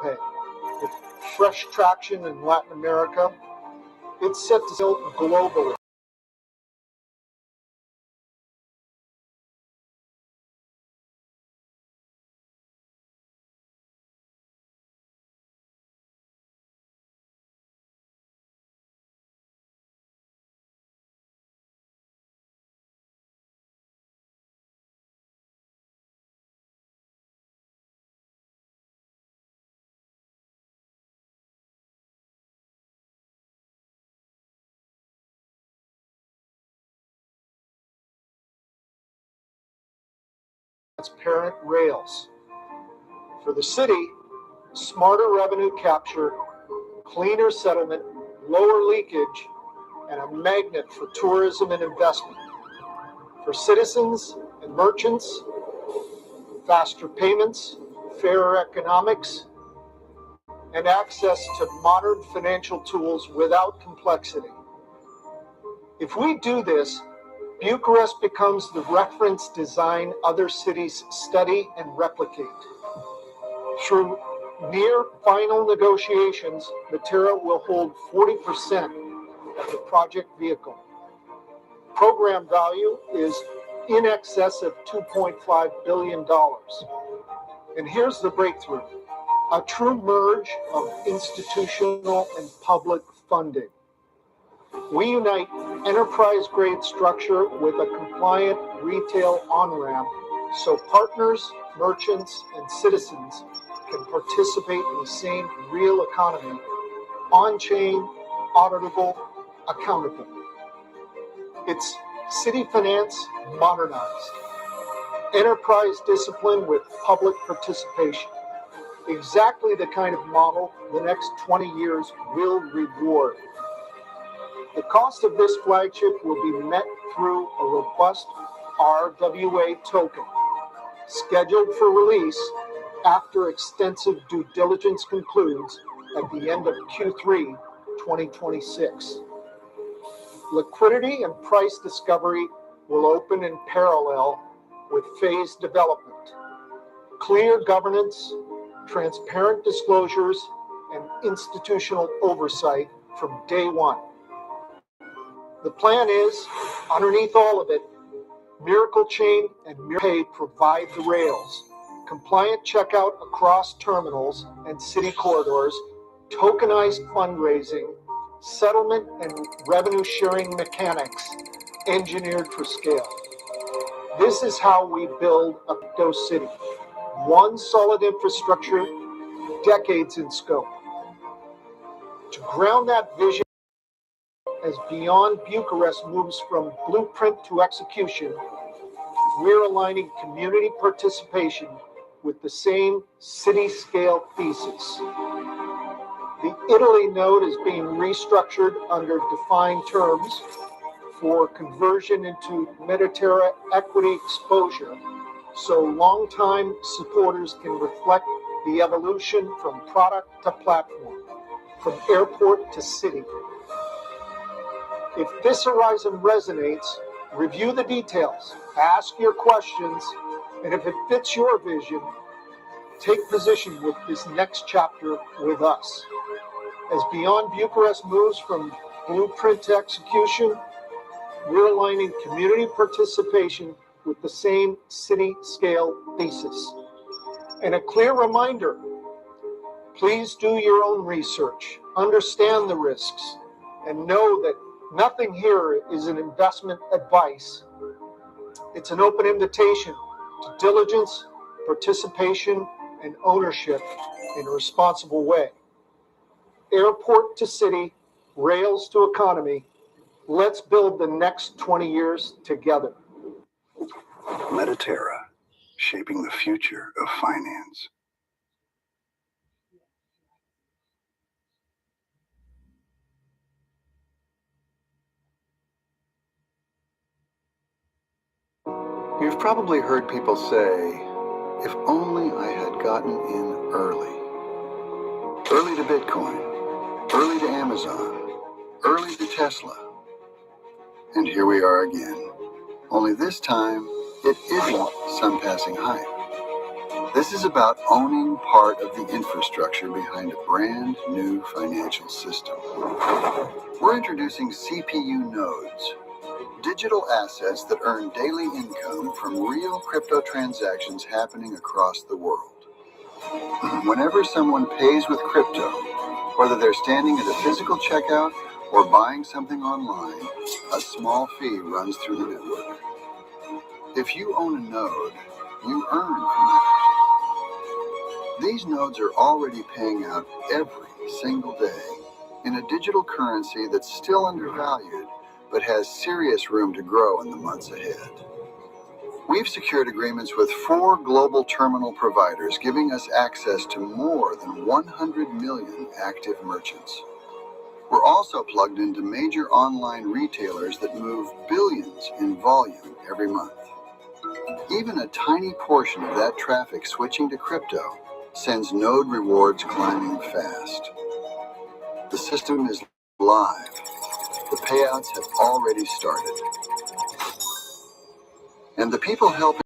pay. With fresh traction in Latin America, it's set to sail globally. Transparent rails. For the city, smarter revenue capture, cleaner settlement, lower leakage, and a magnet for tourism and investment. For citizens and merchants, faster payments, fairer economics, and access to modern financial tools without complexity. If we do this, Bucharest becomes the reference design other cities study and replicate. Through near final negotiations, Metaterra will hold 40% of the project vehicle. Program value is in excess of $2.5 billion. And here's the breakthrough: a true merge of institutional and public funding. We unite enterprise-grade structure with a compliant retail on-ramp so partners, merchants, and citizens can participate in the same real economy, on-chain, auditable, accountable. It's city finance modernized, enterprise discipline with public participation. Exactly the kind of model the next 20 years will reward. The cost of this flagship will be met through a robust RWA token, scheduled for release after extensive due diligence concludes at the end of Q3 2026. Liquidity and price discovery will open in parallel with phased development. Clear governance, transparent disclosures, and institutional oversight from day one. The plan is, underneath all of it, Miracle Chain and MiraPay provide the rails, compliant checkout across terminals and city corridors, tokenized fundraising, settlement and revenue sharing mechanics engineered for scale. This is how we build a crypto city. One solid infrastructure, decades in scope. To ground that vision, as Beyond Bucharest moves from blueprint to execution, we're aligning community participation with the same city-scale thesis. The Italy node is being restructured under defined terms for conversion into Metaterra equity exposure, so longtime supporters can reflect the evolution from product to platform, from airport to city. If this horizon resonates, review the details, ask your questions, and if it fits your vision, take position with this next chapter with us. As Beyond Bucharest moves from blueprint to execution, we're aligning community participation with the same city-scale thesis. And a clear reminder, please do your own research, understand the risks, and know that nothing here is an investment advice. It's an open invitation to diligence, participation, and ownership in a responsible way. Airport to city, rails to economy, let's build the next 20 years together. Metaterra, shaping the future of finance. You've probably heard people say, if only I had gotten in early. Early to Bitcoin, early to Amazon, early to Tesla. And here we are again. Only this time, it isn't some passing hype. This is about owning part of the infrastructure behind a brand new financial system. We're introducing CPU nodes, digital assets that earn daily income from real crypto transactions happening across the world. Whenever someone pays with crypto, whether they're standing at a physical checkout or buying something online, a small fee runs through the network. If you own a node, you earn from that. These nodes are already paying out every single day in a digital currency that's still undervalued, but has serious room to grow in the months ahead. We've secured agreements with 4 global terminal providers, giving us access to more than 100 million active merchants. We're also plugged into major online retailers that move billions in volume every month. Even a tiny portion of that traffic switching to crypto sends node rewards climbing fast. The system is live. The payouts have already started. And the people helping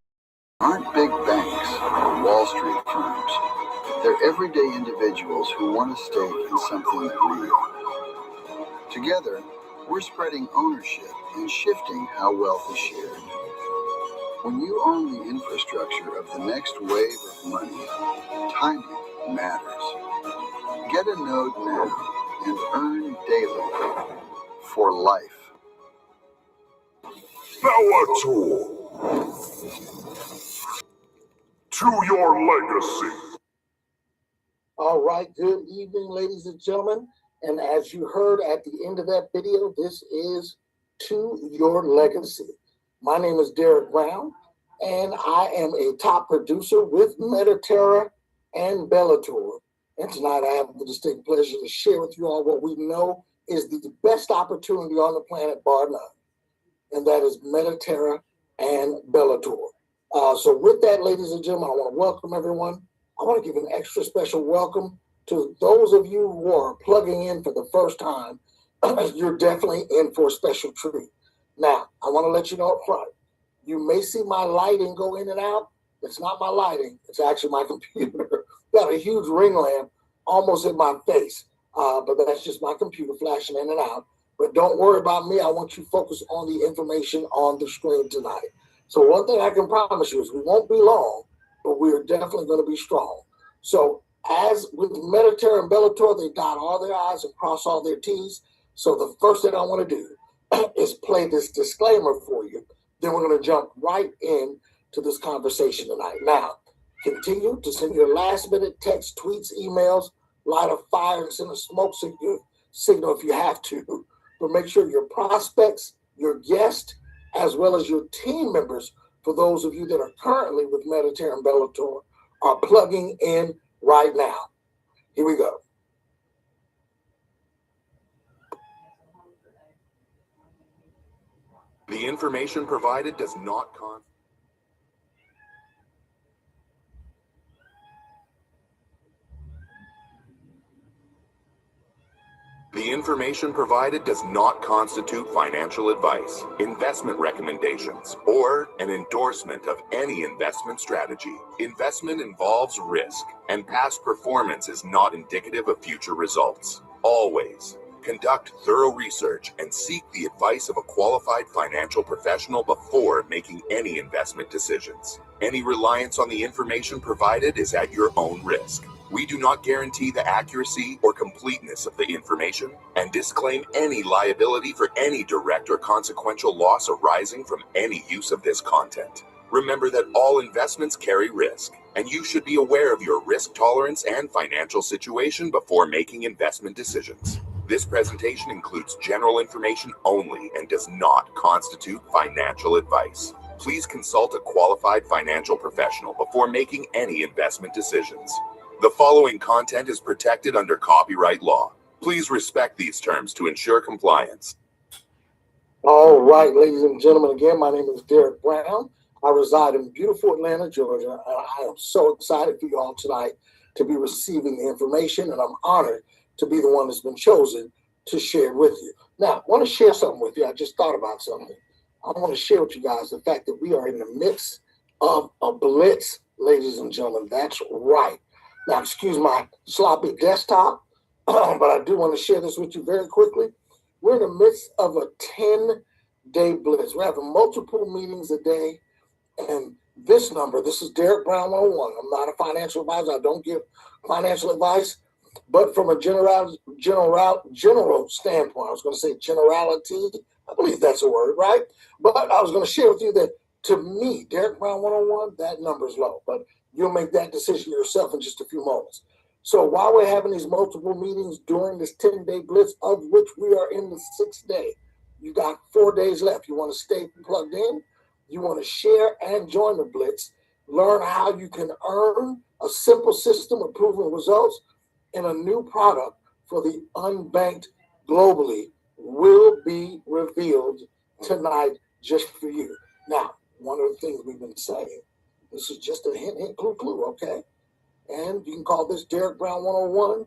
aren't big banks or Wall Street firms. They're everyday individuals who want to stake in something real. Together, we're spreading ownership and shifting how wealth is shared. When you own the infrastructure of the next wave of money, timing matters. Get a node now and earn daily for life. Bellator! To your legacy! All right, good evening, ladies and gentlemen. And as you heard at the end of that video, this is To Your Legacy. My name is Derek Brown, and I am a top producer with Metaterra and Bellator. And tonight I have the distinct pleasure to share with you all what we know is the best opportunity on the planet, bar none. And that is Metaterra and Bellator. So with that, ladies and gentlemen, I want to welcome everyone. I want to give an extra special welcome to those of you who are plugging in for the first time. You're definitely in for a special treat. Now, I want to let you know up front, you may see my lighting go in and out. It's not my lighting. It's actually my computer. Got a huge ring lamp almost in my face, but that's just my computer flashing in and out. But don't worry about me. I want you to focus on the information on the screen tonight. So one thing I can promise you is we won't be long, but we're definitely going to be strong. So as with Metaterra and Bellator, they dot all their I's and cross all their T's. So the first thing I want to do is play this disclaimer for you. Then we're going to jump right in to this conversation tonight. Now, continue to send your last-minute text, tweets, emails, light a fire, and send a smoke signal if you have to. But make sure your prospects, your guests, as well as your team members, for those of you that are currently with Metaterra and Bellator, are plugging in right now. Here we go. The information provided does not The information provided does not constitute financial advice, investment recommendations, or an endorsement of any investment strategy. Investment involves risk, and past performance is not indicative of future results. Always conduct thorough research and seek the advice of a qualified financial professional before making any investment decisions. Any reliance on the information provided is at your own risk. We do not guarantee the accuracy or completeness of the information and disclaim any liability for any direct or consequential loss arising from any use of this content. Remember that all investments carry risk, and you should be aware of your risk tolerance and financial situation before making investment decisions. This presentation includes general information only and does not constitute financial advice. Please consult a qualified financial professional before making any investment decisions. The following content is protected under copyright law. Please respect these terms to ensure compliance. All right, ladies and gentlemen, again, my name is Derek Brown. I reside in beautiful Atlanta, Georgia, and I am so excited for you all tonight to be receiving the information, and I'm honored to be the one that's been chosen to share with you. Now, I want to share something with you. I just thought about something. I want to share with you guys the fact that we are in the midst of a blitz ladies and gentlemen. That's right. Now, excuse my sloppy desktop, but I do want to share this with you very quickly. We're in the midst of a 10-day blitz. We're having multiple meetings a day. And this number, this is Derek Brown 101. I'm not a financial advisor. I don't give financial advice. But from a general standpoint, I was going to say generality. I believe that's a word, right? But I was going to share with you that to me, Derek Brown 101, that number is low. But you'll make that decision yourself in just a few moments. So while we're having these multiple meetings during this 10-day blitz, of which we are in the 6th day, you got 4 days left. You want to stay plugged in. You want to share and join the blitz. Learn how you can earn a simple system of proven results, and a new product for the unbanked globally will be revealed tonight just for you. Now, one of the things we've been saying, this is just a hint, clue, okay? And you can call this Derek Brown 101.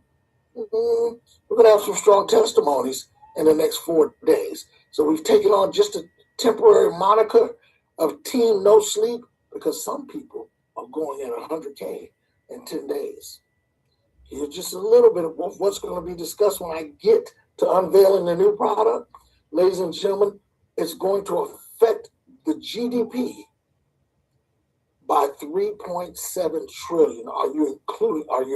We're going to have some strong testimonies in the next 4 days. So we've taken on just a temporary moniker of Team No Sleep because some people are going at 100K in 10 days. Here's just a little bit of what's going to be discussed when I get to unveiling the new product. Ladies and gentlemen, it's going to affect the GDP by 3.7 trillion. Are you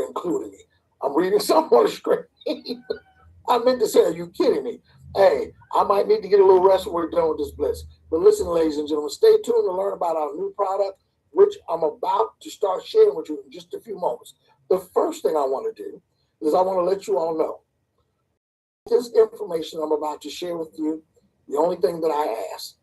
including me? I'm reading something on the screen. I meant to say, are you kidding me? Hey, I might need to get a little rest when we're done with this blitz. But listen, ladies and gentlemen, stay tuned to learn about our new product, which I'm about to start sharing with you in just a few moments. The first thing I want to do is I want to let you all know this information I'm about to share with you. The only thing that I ask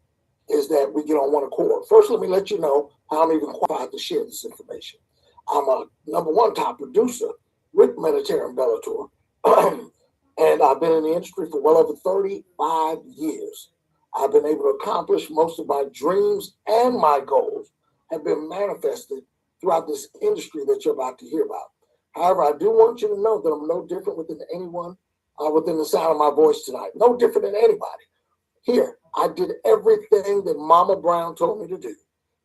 is that we get on one accord. First, let me let you know how I'm even qualified to share this information. I'm a #1 top producer with Metaterra and Bellator. And I've been in the industry for well over 35 years. I've been able to accomplish most of my dreams, and my goals have been manifested throughout this industry that you're about to hear about. However, I do want you to know that I'm no different within anyone within the sound of my voice tonight. No different than anybody. Here, I did everything that Mama Brown told me to do,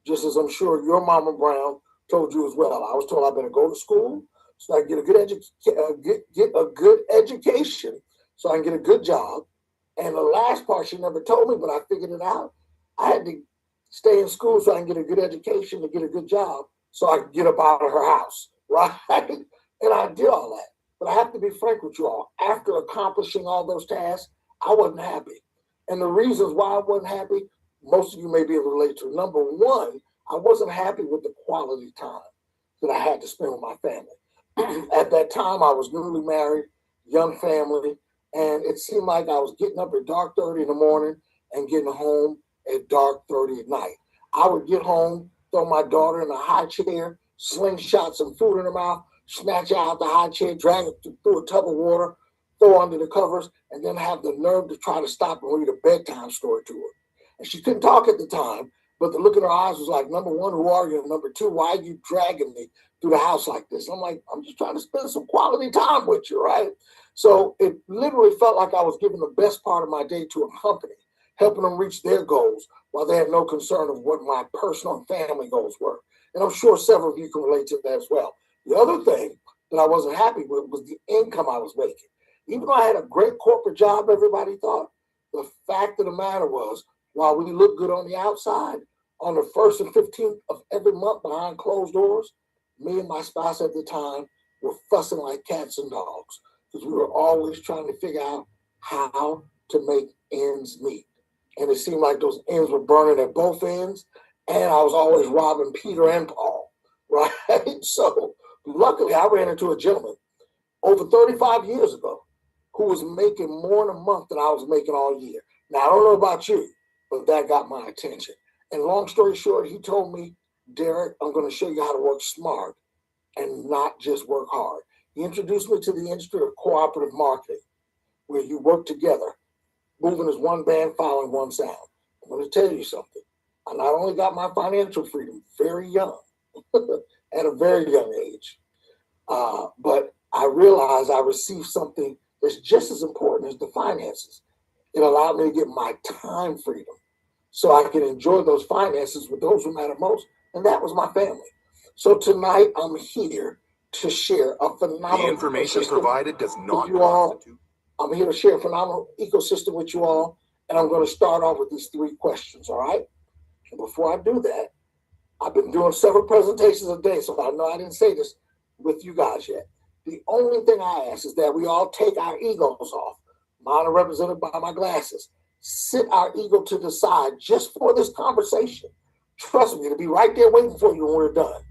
just as I'm sure your Mama Brown told you as well. I was told I better go to school so I can get a good education, so I can get a good job. And the last part she never told me, but I figured it out. I had to stay in school so I can get a good education to get a good job, so I could get up out of her house, right? And I did all that. But I have to be frank with you all. After accomplishing all those tasks, I wasn't happy. And the reasons why I wasn't happy, most of you may be able to relate to. #1, I wasn't happy with the quality time that I had to spend with my family. At that time, I was newly married, young family, and it seemed like I was getting up at dark 30 in the morning and getting home at dark 30 at night. I would get home, throw my daughter in a high chair, slingshot some food in her mouth, snatch her out the high chair, drag her through a tub of water, throw under the covers, and then have the nerve to try to stop and read a bedtime story to her. And she couldn't talk at the time, but the look in her eyes was like, #1, who are you? And #2, why are you dragging me through the house like this? I'm like, I'm just trying to spend some quality time with you, right? So it literally felt like I was giving the best part of my day to a company, helping them reach their goals while they had no concern of what my personal and family goals were. And I'm sure several of you can relate to that as well. The other thing that I wasn't happy with was the income I was making. Even though I had a great corporate job, everybody thought, the fact of the matter was, while we looked good on the outside, on the 1st and 15th of every month behind closed doors, me and my spouse at the time were fussing like cats and dogs because we were always trying to figure out how to make ends meet. And it seemed like those ends were burning at both ends, and I was always robbing Peter and Paul, right? So luckily, I ran into a gentleman over 35 years ago who was making more in a month than I was making all year. Now, I don't know about you, but that got my attention. And long story short, he told me, Derek, I'm going to show you how to work smart and not just work hard. He introduced me to the industry of cooperative marketing, where you work together, moving as one band, following one sound. I'm going to tell you something. I not only got my financial freedom very young, at a very young age, but I realized I received something that's just as important as the finances. It allowed me to get my time freedom so I can enjoy those finances with those who matter most, and that was my family. So tonight I'm here to share a phenomenal The information ecosystem provided does not with you all. constitute. I'm here to share a phenomenal ecosystem with you all, and I'm going to start off with these 3 questions, all right? And before I do that, I've been doing several presentations a day, so I know I didn't say this with you guys yet. The only thing I ask is that we all take our egos off. Mine are represented by my glasses. Sit our ego to the side just for this conversation. Trust me, it'll be right there waiting for you when we're done.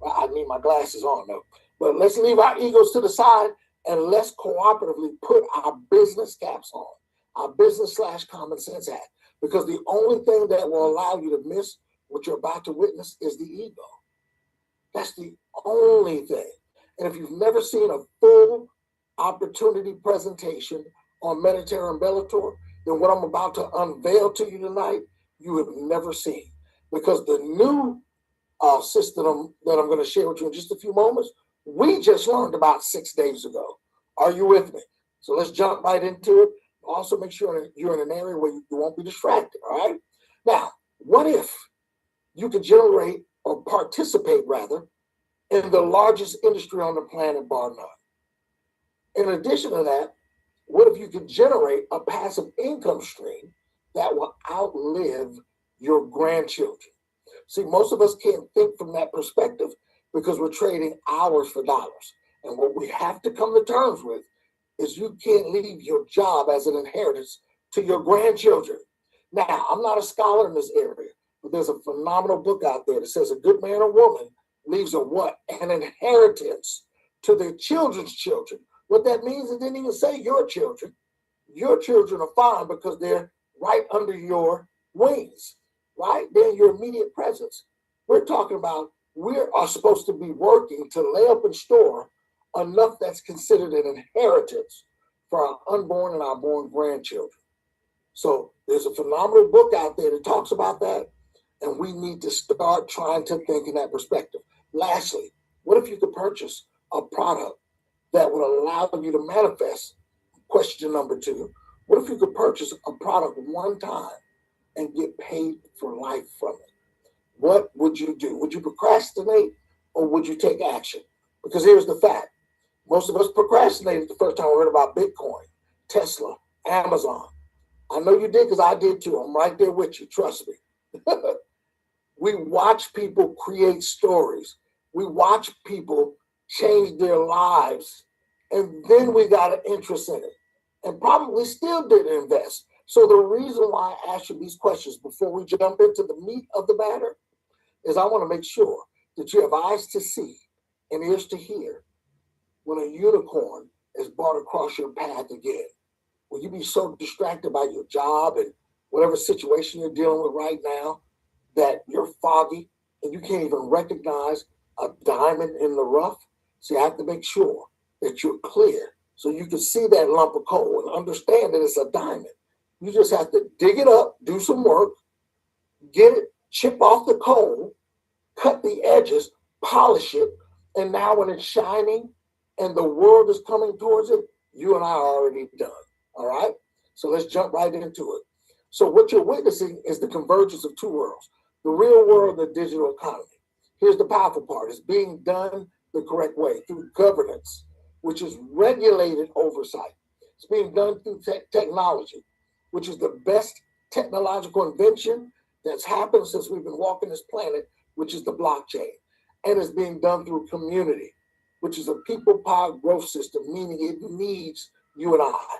I need my glasses on though. But let's leave our egos to the side and let's cooperatively put our business caps on, our business / common sense hat. Because the only thing that will allow you to miss what you're about to witness is the ego. That's the only thing. And if you've never seen a full opportunity presentation on Metaterra and Bellator, then what I'm about to unveil to you tonight, you have never seen. Because the new system that I'm going to share with you in just a few moments, we just learned about 6 days ago. Are you with me? So let's jump right into it. Also make sure you're in an area where you won't be distracted, all right? Now, what if you could generate or participate rather in the largest industry on the planet, bar none? In addition to that, what if you could generate a passive income stream that will outlive your grandchildren? See, most of us can't think from that perspective because we're trading hours for dollars. And what we have to come to terms with is you can't leave your job as an inheritance to your grandchildren. Now, I'm not a scholar in this area, but there's a phenomenal book out there that says a good man or woman leaves a what? An inheritance to their children's children. What that means, it didn't even say your children. Your children are fine because they're right under your wings, right? They're in your immediate presence. We're talking about we are supposed to be working to lay up and store enough that's considered an inheritance for our unborn and our born grandchildren. So there's a phenomenal book out there that talks about that, and we need to start trying to think in that perspective. Lastly, what if you could purchase a product that would allow you to manifest? Question number 2, what if you could purchase a product one time and get paid for life from it? What would you do? Would you procrastinate or would you take action? Because here's the fact. Most of us procrastinated the first time we heard about Bitcoin, Tesla, Amazon. I know you did because I did too. I'm right there with you. Trust me. We watch people create stories. We watch people change their lives. And then we got an interest in it and probably still didn't invest. So the reason why I ask you these questions before we jump into the meat of the matter is I want to make sure that you have eyes to see and ears to hear when a unicorn is brought across your path again. Will you be so distracted by your job and whatever situation you're dealing with right now that you're foggy and you can't even recognize a diamond in the rough? So you have to make sure that you're clear so you can see that lump of coal and understand that it's a diamond. You just have to dig it up, do some work, get it, chip off the coal, cut the edges, polish it, and now when it's shining and the world is coming towards it, you and I are already done. All right? So let's jump right into it. So what you're witnessing is the convergence of 2 worlds, the real world and the digital economy. Here's the powerful part. It's being done the correct way through governance, which is regulated oversight. It's being done through technology, which is the best technological invention that's happened since we've been walking this planet, which is the blockchain. And it's being done through community, which is a people-powered growth system, meaning it needs you and I.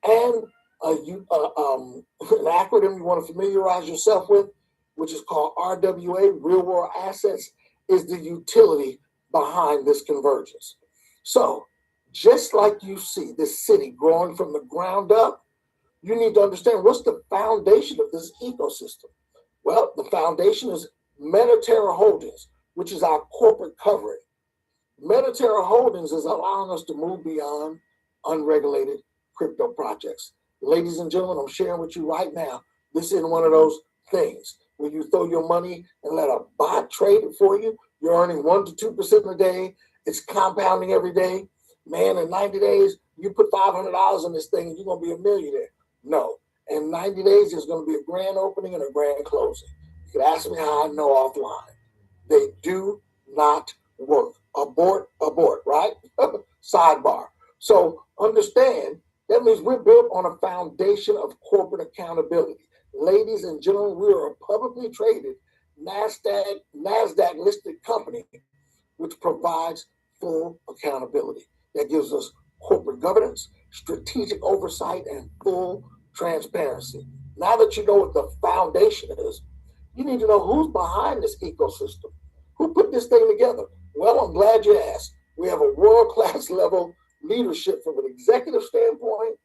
And an acronym you want to familiarize yourself with, which is called RWA, Real World Assets, is the utility behind this convergence. So just like you see this city growing from the ground up, you need to understand what's the foundation of this ecosystem. Well, the foundation is Metaterra Holdings, which is our corporate covering. Metaterra Holdings is allowing us to move beyond unregulated crypto projects. Ladies and gentlemen, I'm sharing with you right now, this isn't one of those things where you throw your money and let a bot trade it for you. You're earning 1% to 2% a day. It's compounding every day. Man, in 90 days, you put $500 in this thing and you're going to be a millionaire. No. In 90 days, there's going to be a grand opening and a grand closing. You could ask me how I know offline. They do not work. Abort, abort, right? Sidebar. So understand that means we're built on a foundation of corporate accountability. Ladies and gentlemen, we are a publicly traded NASDAQ listed company which provides full accountability. That gives us corporate governance, strategic oversight, and full transparency. Now that you know what the foundation is, you need to know who's behind this ecosystem. Who put this thing together? Well, I'm glad you asked. We have a world-class level leadership from an executive standpoint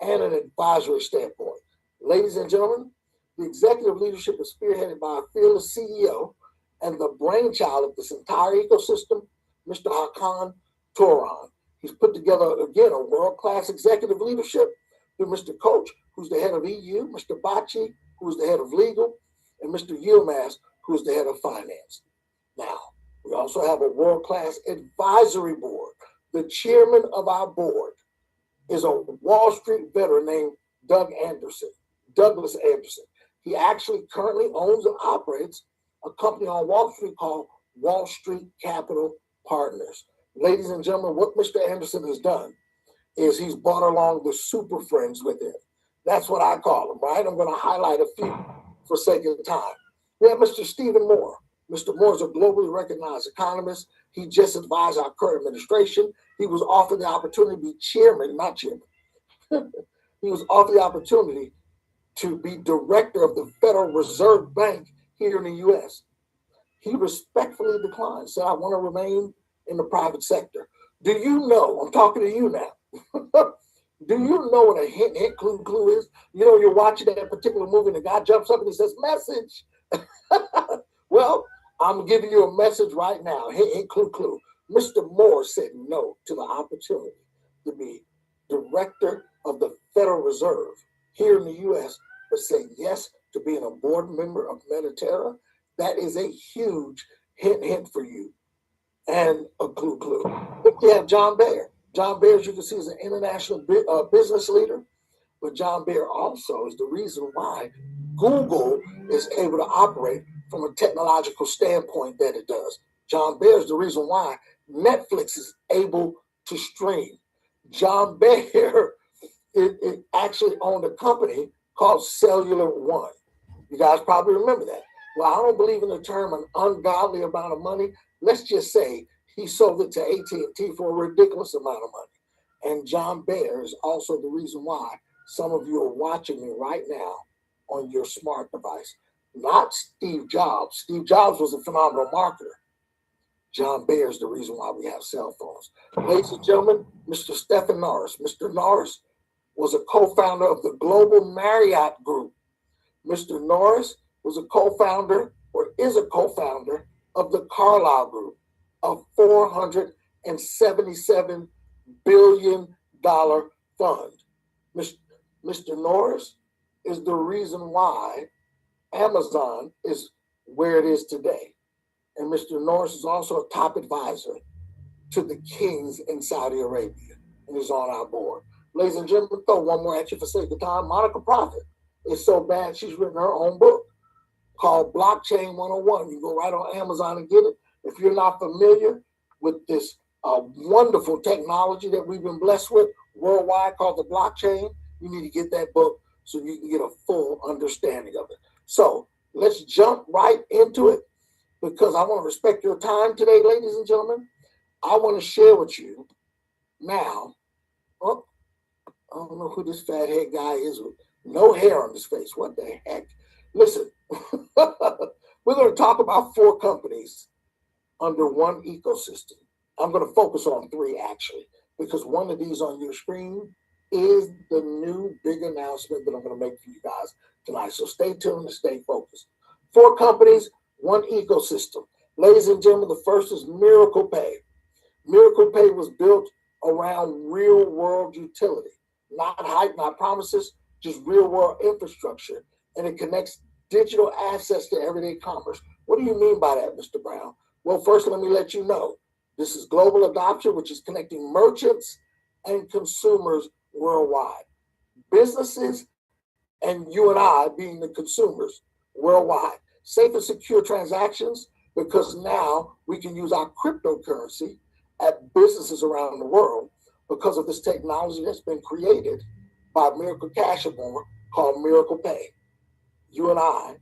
and an advisory standpoint. Ladies and gentlemen, the executive leadership is spearheaded by a fearless CEO and the brainchild of this entire ecosystem, Mr. Hakan Turan. He's put together, again, a world-class executive leadership through Mr. Coach, who's the head of EU, Mr. Bachi, who's the head of legal, and Mr. Yilmaz, who's the head of finance. Now, we also have a world-class advisory board. The chairman of our board is a Wall Street veteran named Douglas Anderson. He actually currently owns and operates a company on Wall Street called Wall Street Capital Partners. Ladies and gentlemen, what Mr. Anderson has done is he's brought along the super friends with him. That's what I call them, right? I'm going to highlight a few for sake of time. We have Mr. Stephen Moore. Mr. Moore is a globally recognized economist. He just advised our current administration. He was offered the opportunity to be he was offered the opportunity to be director of the Federal Reserve Bank here in the U.S. He respectfully declined, said, I want to remain in the private sector. Do you know, I'm talking to you now, do you know what a hint, clue is? You know, you're watching that particular movie and the guy jumps up and he says, message. Well, I'm giving you a message right now. Hint, clue. Mr. Moore said no to the opportunity to be director of the Federal Reserve here in the U.S., but said yes to being a board member of Metaterra. That is a huge hint for you and a clue. We have John Baer. John Baer, as you can see, is an international business leader, but John Baer also is the reason why Google is able to operate from a technological standpoint that it does. John Baer is the reason why Netflix is able to stream. John Baer it actually owned a company called Cellular One. You guys probably remember that. Well, I don't believe in the term an ungodly amount of money. Let's just say he sold it to AT&T for a ridiculous amount of money. And John Baer is also the reason why some of you are watching me right now on your smart device. Not Steve Jobs. Steve Jobs was a phenomenal marketer. John Baer is the reason why we have cell phones. Ladies and gentlemen, Mr. Stephen Norris. Mr. Norris was a co-founder of the Global Marriott Group. Mr. Norris was a co-founder or is a co-founder of the Carlyle Group, a $477 billion fund. Mr. Norris is the reason why Amazon is where it is today. And Mr. Norris is also a top advisor to the kings in Saudi Arabia and is on our board. Ladies and gentlemen, throw one more at you for sake of time. Monica Profit is so bad she's written her own book called Blockchain 101. You go right on Amazon and get it. If you're not familiar with this wonderful technology that we've been blessed with worldwide called the blockchain, you need to get that book so you can get a full understanding of it. So let's jump right into it because I want to respect your time today, ladies and gentlemen. I want to share with you now. Oh, I don't know who this fat head guy is with no hair on his face. What the heck? Listen, we're going to talk about 4 companies under one ecosystem. I'm going to focus on 3 actually, because one of these on your screen is the new big announcement that I'm going to make for you guys tonight. So stay tuned and stay focused. 4 companies, 1 ecosystem. Ladies and gentlemen, the first is Miracle Pay. Miracle Pay was built around real world utility, not hype, not promises, just real world infrastructure. And it connects digital assets to everyday commerce. What do you mean by that, Mr. Brown? Well, first, let me let you know. This is global adoption, which is connecting merchants and consumers worldwide. Businesses and you and I being the consumers worldwide. Safe and secure transactions because now we can use our cryptocurrency at businesses around the world because of this technology that's been created by Miracle Cash and more called Miracle Pay. You and I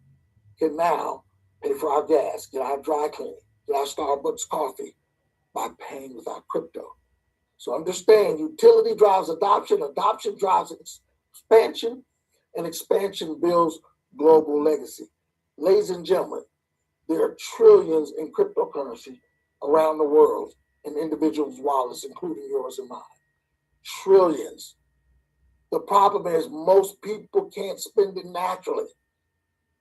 can now pay for our gas, get our dry cleaning, get our Starbucks coffee by paying with our crypto. So understand, utility drives adoption, adoption drives expansion, and expansion builds global legacy. Ladies and gentlemen, there are trillions in cryptocurrency around the world in individuals' wallets, including yours and mine. Trillions. The problem is most people can't spend it naturally,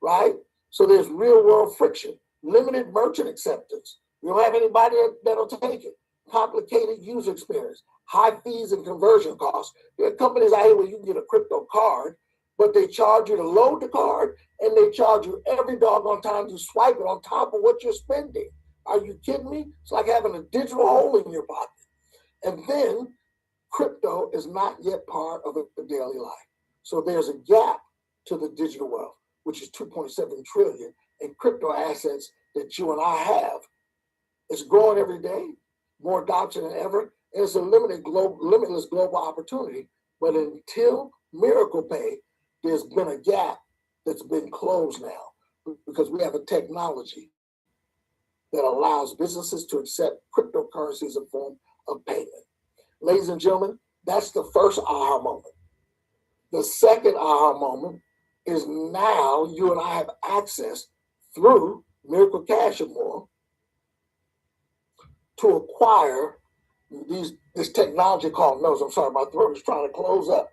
right? So there's real world friction, limited merchant acceptance. You don't have anybody that'll take it. Complicated user experience, high fees and conversion costs. There are companies out here where you can get a crypto card, but they charge you to load the card and they charge you every doggone time you swipe it on top of what you're spending. Are you kidding me? It's like having a digital hole in your pocket. And then crypto is not yet part of the daily life. So there's a gap to the digital wealth, which is 2.7 trillion in crypto assets that you and I have. It's growing every day, more adoption than ever, and it's a limitless global opportunity. But until Miracle Pay, there's been a gap that's been closed now because we have a technology that allows businesses to accept cryptocurrency as a form of payment. Ladies and gentlemen, that's the first aha moment. The second aha moment is now you and I have access through Miracle Cash and more to acquire this technology called nodes. I'm sorry, my throat is trying to close up.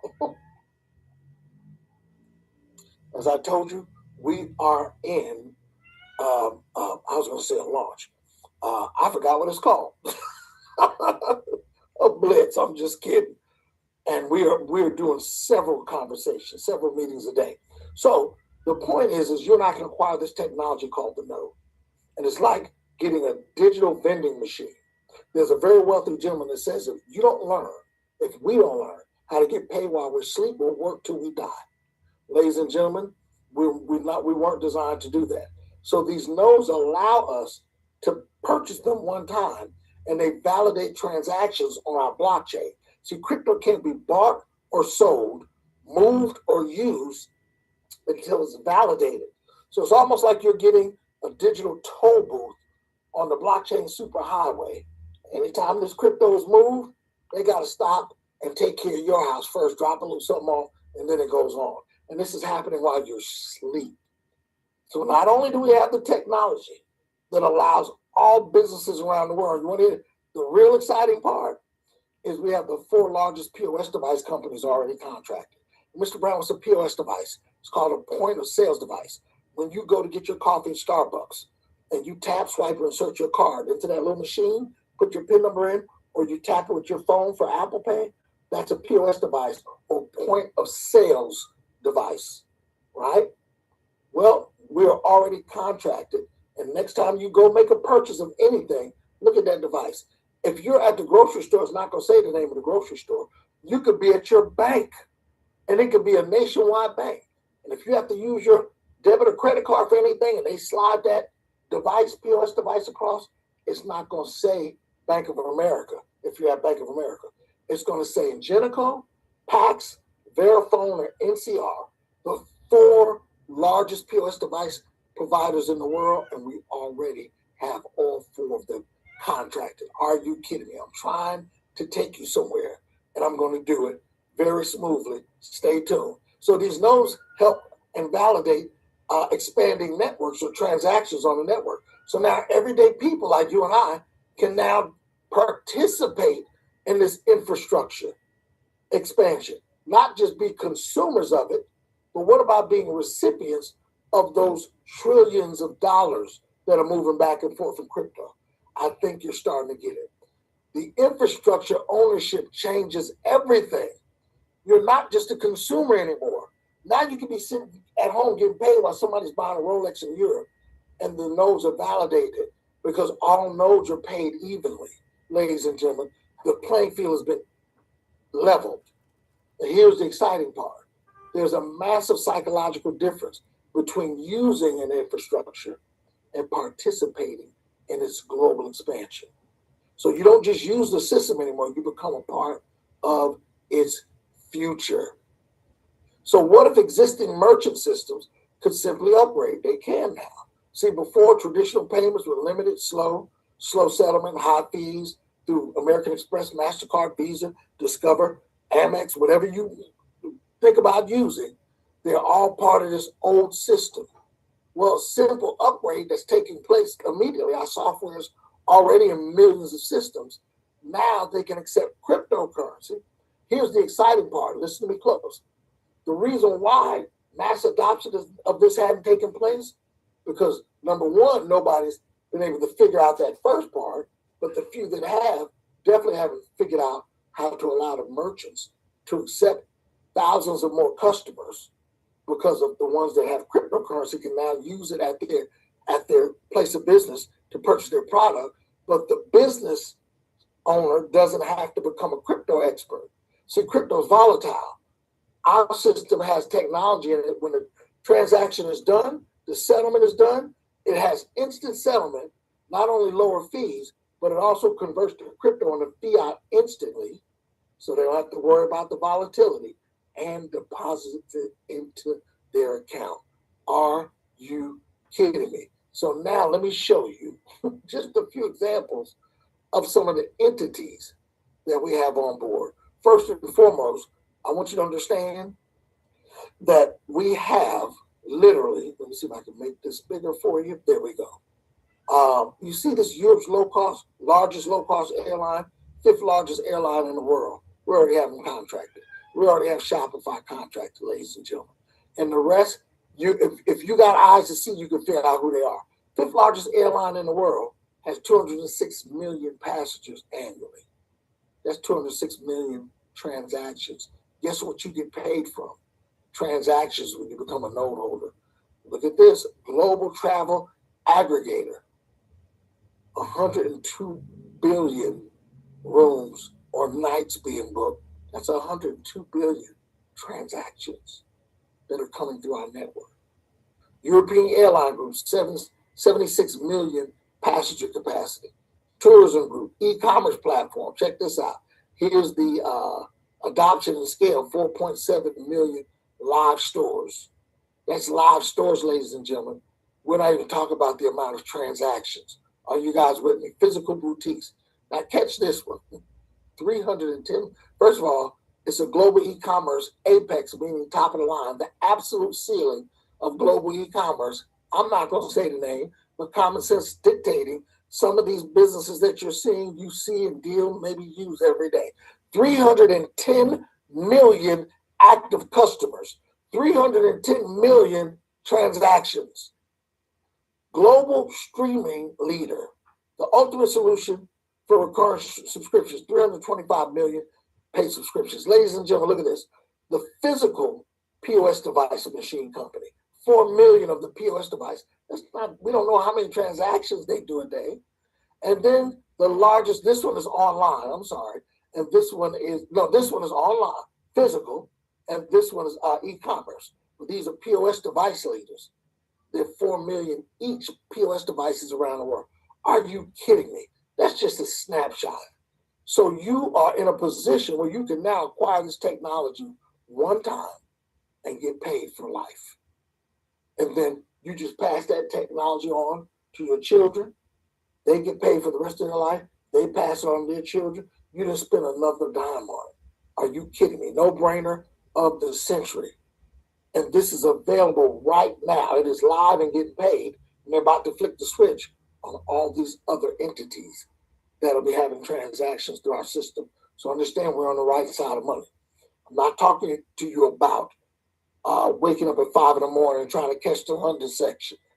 As I told you, we are in, I was going to say a launch. I forgot what it's called. A blitz, I'm just kidding. And we're doing several conversations, several meetings a day. So the point is you and I can acquire this technology called the node. And it's like getting a digital vending machine. There's a very wealthy gentleman that says if we don't learn how to get paid while we're asleep, we'll work till we die. Ladies and gentlemen, we weren't designed to do that. So these nodes allow us to purchase them one time, and they validate transactions on our blockchain. See, crypto can't be bought or sold, moved or used until it's validated. So it's almost like you're getting a digital toll booth on the blockchain superhighway. Anytime this crypto is moved, they got to stop and take care of your house first, drop a little something off, and then it goes on. And this is happening while you're asleep. So not only do we have the technology that allows all businesses around the world, you want to hear the real exciting part is we have the 4 largest POS device companies already contracted. Mr. Brown, what's a POS device? It's called a point of sales device. When you go to get your coffee at Starbucks and you tap, swipe, or insert your card into that little machine, put your PIN number in, or you tap it with your phone for Apple Pay, that's a POS device or point of sales device, right? Well, we are already contracted. And next time you go make a purchase of anything, look at that device. If you're at the grocery store, it's not going to say the name of the grocery store. You could be at your bank, and it could be a nationwide bank. And if you have to use your debit or credit card for anything, and they slide that device, POS device across, it's not going to say Bank of America if you're at Bank of America. It's going to say Ingenico, Pax, Verifone, or NCR, the 4 largest POS device providers in the world, and we already have all 4 of them contracted. Are you kidding me? I'm trying to take you somewhere, and I'm going to do it very smoothly. Stay tuned. So these nodes help and validate expanding networks or transactions on the network. So now everyday people like you and I can now participate in this infrastructure expansion, not just be consumers of it, but what about being recipients of those trillions of dollars that are moving back and forth in crypto? I think you're starting to get it. The infrastructure ownership changes everything. You're not just a consumer anymore. Now you can be sitting at home getting paid while somebody's buying a Rolex in Europe, and the nodes are validated because all nodes are paid evenly. Ladies and gentlemen, the playing field has been leveled. And here's the exciting part. There's a massive psychological difference between using an infrastructure and participating in its global expansion. So you don't just use the system anymore, you become a part of its future. So what if existing merchant systems could simply upgrade? They can now. See, before traditional payments were limited, slow settlement, high fees through American Express, MasterCard, Visa, Discover, Amex, whatever you think about using, they're all part of this old system. Well, simple upgrade that's taking place immediately. Our software is already in millions of systems. Now they can accept cryptocurrency. Here's the exciting part. Listen to me close. The reason why mass adoption of this hadn't taken place, because number one, nobody's been able to figure out that first part, but the few that have definitely haven't figured out how to allow the merchants to accept thousands of more customers, because of the ones that have cryptocurrency can now use it at their place of business to purchase their product, but the business owner doesn't have to become a crypto expert. See, crypto is volatile. Our system has technology in it. When the transaction is done, the settlement is done, it has instant settlement, not only lower fees, but it also converts to crypto and the fiat instantly, so they don't have to worry about the volatility, and deposits it into their account. Are you kidding me? So now let me show you just a few examples of some of the entities that we have on board. First and foremost, I want you to understand that we have literally, let me see if I can make this bigger for you. There we go. You see this Europe's largest low-cost airline, fifth largest airline in the world. We already have them contracted. We already have Shopify contracted, ladies and gentlemen. And the rest, if you got eyes to see, you can figure out who they are. Fifth largest airline in the world has 206 million passengers annually. That's 206 million transactions. Guess what you get paid from? Transactions when you become a note holder. Look at this, global travel aggregator. 102 billion rooms or nights being booked. That's 102 billion transactions that are coming through our network. European Airline Group, 76 million passenger capacity. Tourism Group, e-commerce platform. Check this out. Here's the adoption and scale, 4.7 million live stores. That's live stores, ladies and gentlemen. We're not even talking about the amount of transactions. Are you guys with me? Physical boutiques. Now catch this one. 310. First of all, it's a global e-commerce apex, meaning top of the line, the absolute ceiling of global e-commerce. I'm not going to say the name, but common sense dictating some of these businesses that you're seeing, you see and deal, maybe use every day. 310 million active customers, 310 million transactions. Global streaming leader, the ultimate solution for recurring subscriptions, 325 million paid subscriptions. Ladies and gentlemen, look at this. The physical POS device machine company, 4 million of the POS device. We don't know how many transactions they do a day. And then the largest, this one is online, I'm sorry. And this one is online, physical, and this one is e-commerce. But these are POS device leaders. There are 4 million each POS devices around the world. Are you kidding me? That's just a snapshot. So you are in a position where you can now acquire this technology one time and get paid for life. And then you just pass that technology on to your children. They get paid for the rest of their life. They pass it on to their children. You didn't spend another dime on it. Are you kidding me? No brainer of the century. And this is available right now. It is live and getting paid. And they're about to flick the switch on all these other entities that'll be having transactions through our system. So understand we're on the right side of money. I'm not talking to you about waking up at 5 a.m. and trying to catch the London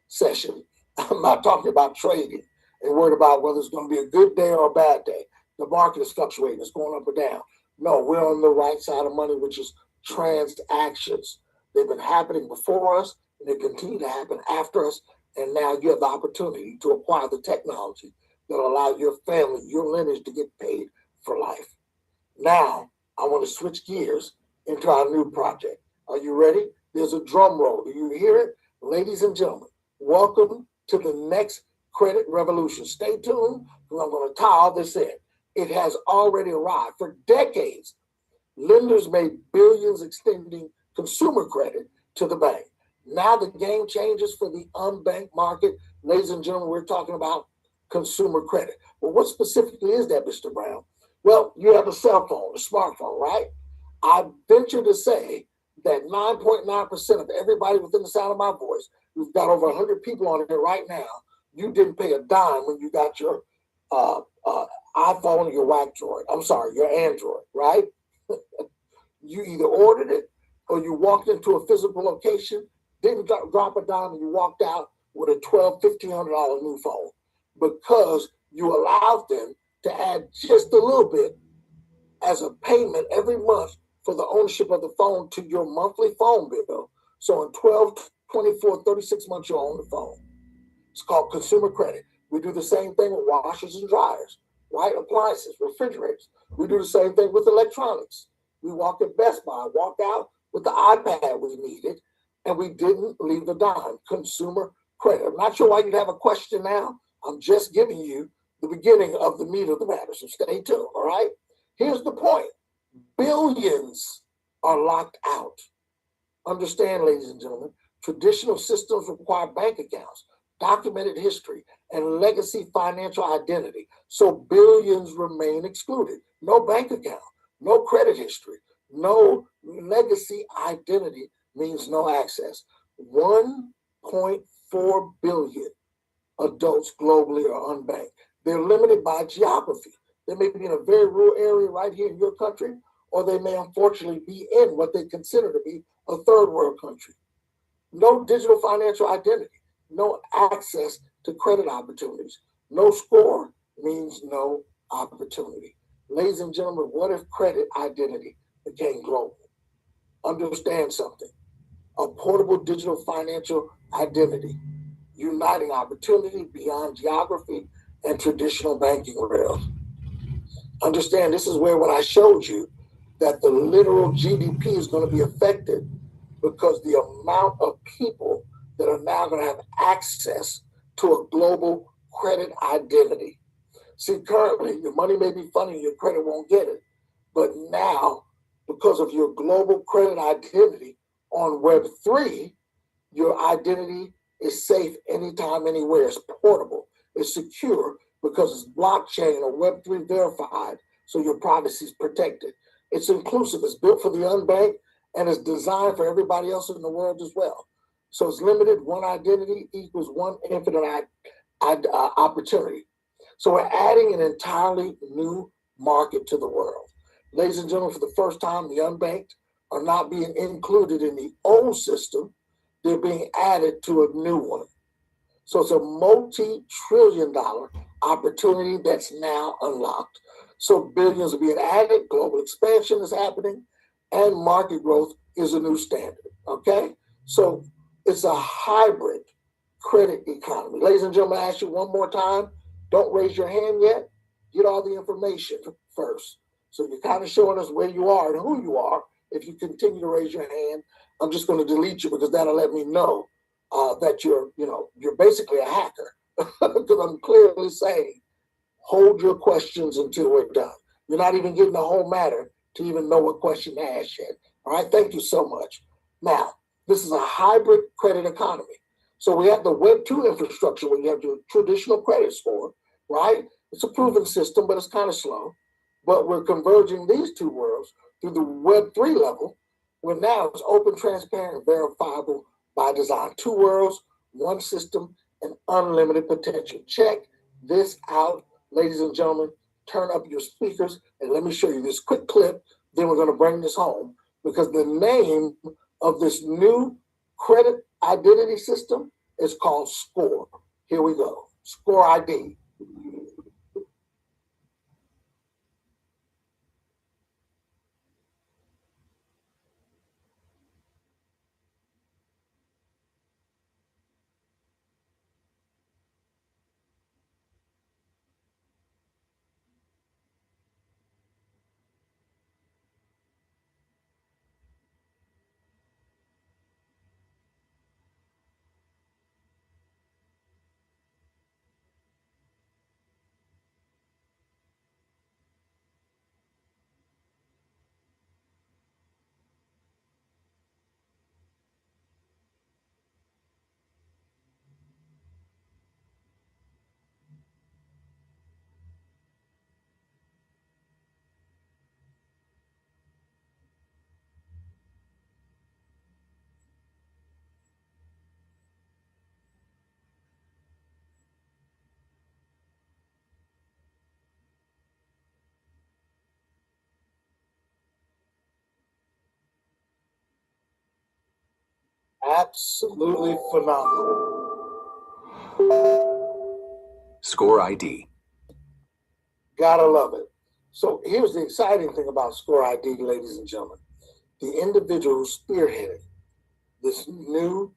session. I'm not talking about trading and worried about whether it's going to be a good day or a bad day. The market is fluctuating. It's going up or down. No, we're on the right side of money, which is transactions. They've been happening before us, and they continue to happen after us. And now you have the opportunity to acquire the technology that will allow your family, your lineage to get paid for life. Now, I want to switch gears into our new project. Are you ready? There's a drum roll. Do you hear it? Ladies and gentlemen, welcome to the next credit revolution. Stay tuned, because I'm going to tie all this in. It has already arrived. For decades, lenders made billions extending consumer credit to the bank. Now the game changes for the unbanked market. Ladies and gentlemen, we're talking about consumer credit. Well, what specifically is that, Mr. Brown? Well, you have a cell phone, a smartphone, right? I venture to say that 9.9% of everybody within the sound of my voice, we've got over 100 people on here right now, you didn't pay a dime when you got your iPhone or your your Android, right? You either ordered it or you walked into a physical location, didn't drop a dime, and you walked out with a $1,200-$1,500 new phone because you allowed them to add just a little bit as a payment every month for the ownership of the phone to your monthly phone bill. So in 12, 24, 36 months, you own the phone. It's called consumer credit. We do the same thing with washers and dryers, right? Appliances, refrigerators. We do the same thing with electronics. We walk at Best Buy, walk out with the iPad we needed, and we didn't leave a dime. Consumer credit. I'm not sure why you'd have a question now. I'm just giving you the beginning of the meat of the matter, so stay tuned, all right? Here's the point. Billions are locked out. Understand, ladies and gentlemen, traditional systems require bank accounts, documented history, and legacy financial identity. So billions remain excluded. No bank account, no credit history, no legacy identity means no access. 1.4 billion adults globally are unbanked. They're limited by geography. They may be in a very rural area right here in your country, or they may unfortunately be in what they consider to be a third world country. No digital financial identity, no access to credit opportunities. No score means no opportunity. Ladies and gentlemen, what if credit identity became global? Understand something. A portable digital financial identity, uniting opportunity beyond geography and traditional banking rails. Understand, this is where when I showed you that the literal GDP is going to be affected because the amount of people that are now going to have access to a global credit identity. See, currently, your money may be funny, your credit won't get it. But now, because of your global credit identity on Web3, your identity is safe anytime, anywhere. It's portable. It's secure because it's blockchain or Web3 verified, so your privacy is protected. It's inclusive. It's built for the unbanked, and it's designed for everybody else in the world as well. So it's limited. One identity equals one infinite opportunity. So we're adding an entirely new market to the world. Ladies and gentlemen, for the first time, the unbanked are not being included in the old system. They're being added to a new one. So it's a multi-trillion-dollar opportunity that's now unlocked. So billions are being added, global expansion is happening, and market growth is a new standard, okay? So it's a hybrid credit economy. Ladies and gentlemen, I ask you one more time, don't raise your hand yet. Get all the information first. So you're kind of showing us where you are and who you are. If you continue to raise your hand, I'm just going to delete you because that'll let me know that you're basically a hacker. Because I'm clearly saying, hold your questions until we're done. You're not even getting the whole matter to even know what question to ask yet. All right, thank you so much. Now, this is a hybrid credit economy. So we have the Web2 infrastructure where you have your traditional credit score, right? It's a proven system, but it's kind of slow. But we're converging these two worlds through the Web3 level, where now it's open, transparent, and verifiable by design. Two worlds, one system, and unlimited potential. Check this out, ladies and gentlemen. Turn up your speakers, and let me show you this quick clip. Then we're going to bring this home, because the name of this new credit identity system is called SCORE. Here we go. SCORE ID. Absolutely phenomenal. Score ID. Gotta love it. So here's the exciting thing about Score ID, ladies and gentlemen. The individual who's spearheading this new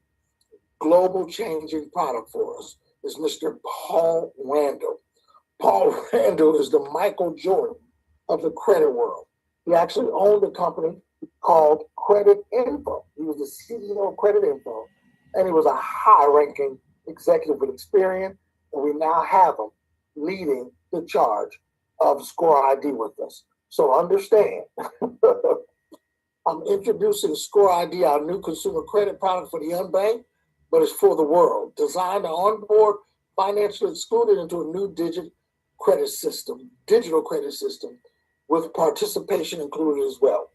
global changing product for us is Mr. Paul Randall. Paul Randall is the Michael Jordan of the credit world. He actually owned a company called Credit Info. He was the CEO of Credit Info, and he was a high-ranking executive with experience, and we now have him leading the charge of Score ID with us. So understand, I'm introducing Score ID, our new consumer credit product for the unbanked, but it's for the world, designed to onboard financially excluded into a new digital credit system with participation included as well.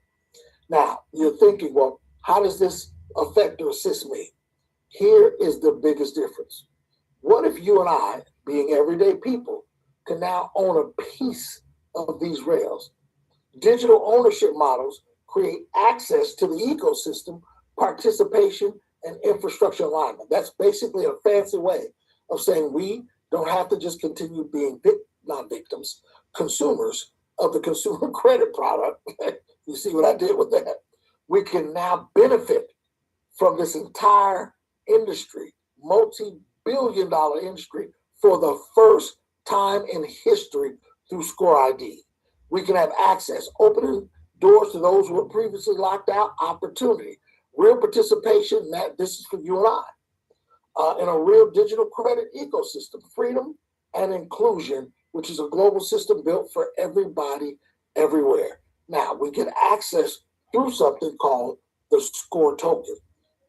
Now, you're thinking, well, how does this affect or assist me? Here is the biggest difference. What if you and I, being everyday people, can now own a piece of these rails? Digital ownership models create access to the ecosystem, participation, and infrastructure alignment. That's basically a fancy way of saying we don't have to just continue being not victims, consumers of the consumer credit product. You see what I did with that? We can now benefit from this entire industry, multi-billion-dollar industry, for the first time in history through Score ID. We can have access, opening doors to those who were previously locked out, opportunity, real participation. That this is for you and I, in a real digital credit ecosystem, freedom and inclusion, which is a global system built for everybody, everywhere. Now we get access through something called the Score token,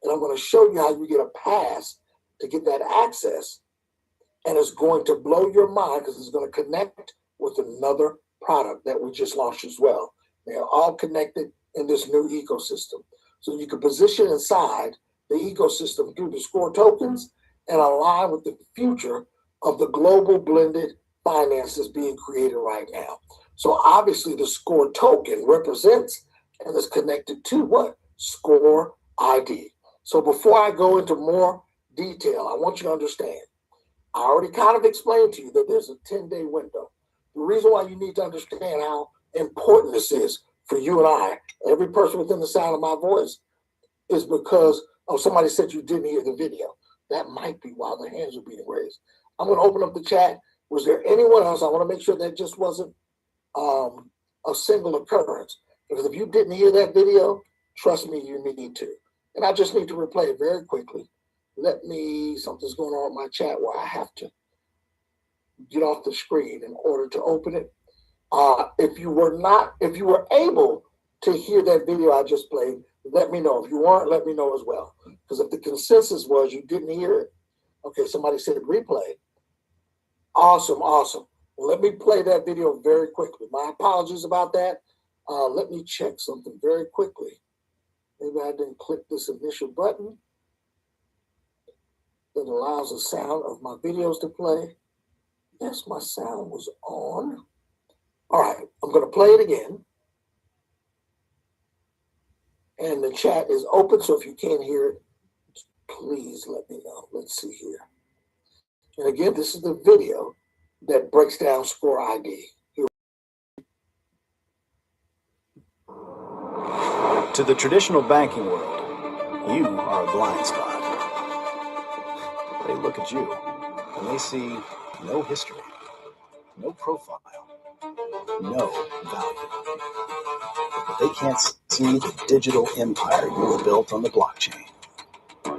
and I'm going to show you how you get a pass to get that access, and it's going to blow your mind because it's going to connect with another product that we just launched as well. They're all connected in this new ecosystem. So you can position inside the ecosystem through the Score tokens and align with the future of the global blended finances being created right now. So obviously the Score token represents and is connected to what? Score ID. So before I go into more detail, I want you to understand, I already kind of explained to you that there's a 10-day window. The reason why you need to understand how important this is for you and I, every person within the sound of my voice, is because somebody said you didn't hear the video. That might be why the hands are being raised. I'm going to open up the chat. Was there anyone else? I want to make sure that just wasn't a single occurrence. Because if you didn't hear that video, trust me, you need to. And I just need to replay it very quickly. Something's going on with my chat where I have to get off the screen in order to open it. If you were able to hear that video I just played, let me know. If you weren't, let me know as well. Because if the consensus was you didn't hear it, okay, somebody said replay. Awesome. Well, let me play that video very quickly. My apologies about that. Let me check something very quickly. Maybe I didn't click this initial button that allows the sound of my videos to play. Yes, my sound was on. All right, I'm going to play it again. And the chat is open, so if you can't hear it, please let me know. Let's see here. And again, this is the video that breaks down Score ID. To the traditional banking world, you are a blind spot. They look at you and they see no history, no profile, no value. But they can't see the digital empire you have built on the blockchain.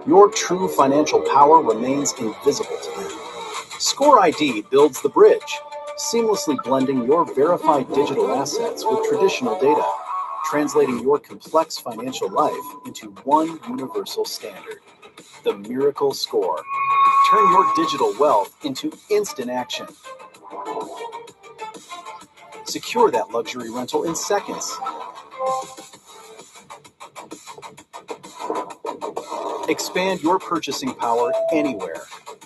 Your true financial power remains invisible to them. Score ID builds the bridge, seamlessly blending your verified digital assets with traditional data, translating your complex financial life into one universal standard, the Miracle Score. Turn your digital wealth into instant action. Secure that luxury rental in seconds. Expand your purchasing power anywhere,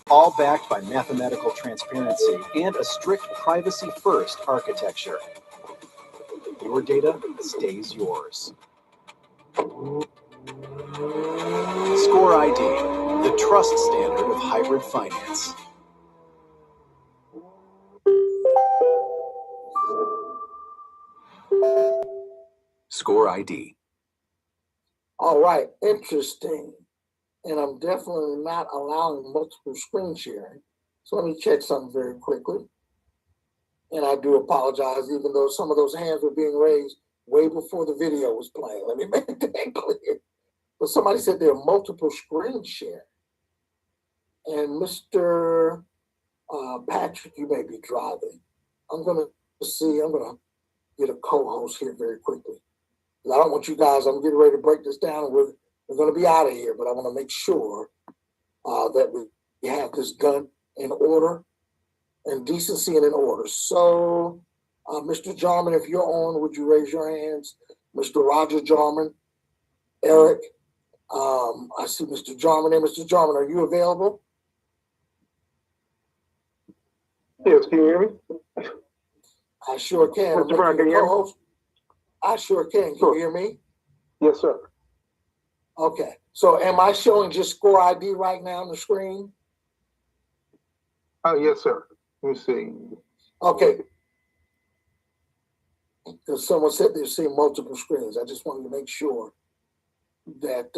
all backed by mathematical transparency and a strict privacy-first architecture. Your data stays yours. Score ID, the trust standard of hybrid finance. Score ID. All right, interesting. And I'm definitely not allowing multiple screen sharing. So let me check something very quickly. And I do apologize, even though some of those hands were being raised way before the video was playing. Let me make that clear. But somebody said there are multiple screen share. And Mr. Patrick, you may be driving. I'm going to get a co-host here very quickly. I don't want you guys, I'm getting ready to break this down, and we're going to be out of here, but I want to make sure that we have this done in order and decency and in order. So, Mr. Jarman, if you're on, would you raise your hands? Mr. Roger Jarman, Eric, I see Mr. Jarman there. Mr. Jarman, are you available? Yes, can you hear me? I sure can. Mr. Brown, can you hear me? I sure can. Can Sure. you hear me? Yes, sir. Okay. So am I showing just Score ID right now on the screen? Oh, yes, sir. Let me see. Okay. Because someone said they're seeing multiple screens. I just wanted to make sure that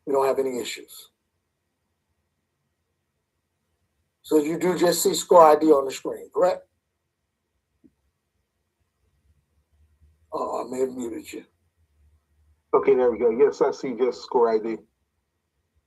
we don't have any issues. So you do just see Score ID on the screen, correct? Oh, I may have muted you. Okay, there we go. Yes, I see just Score ID.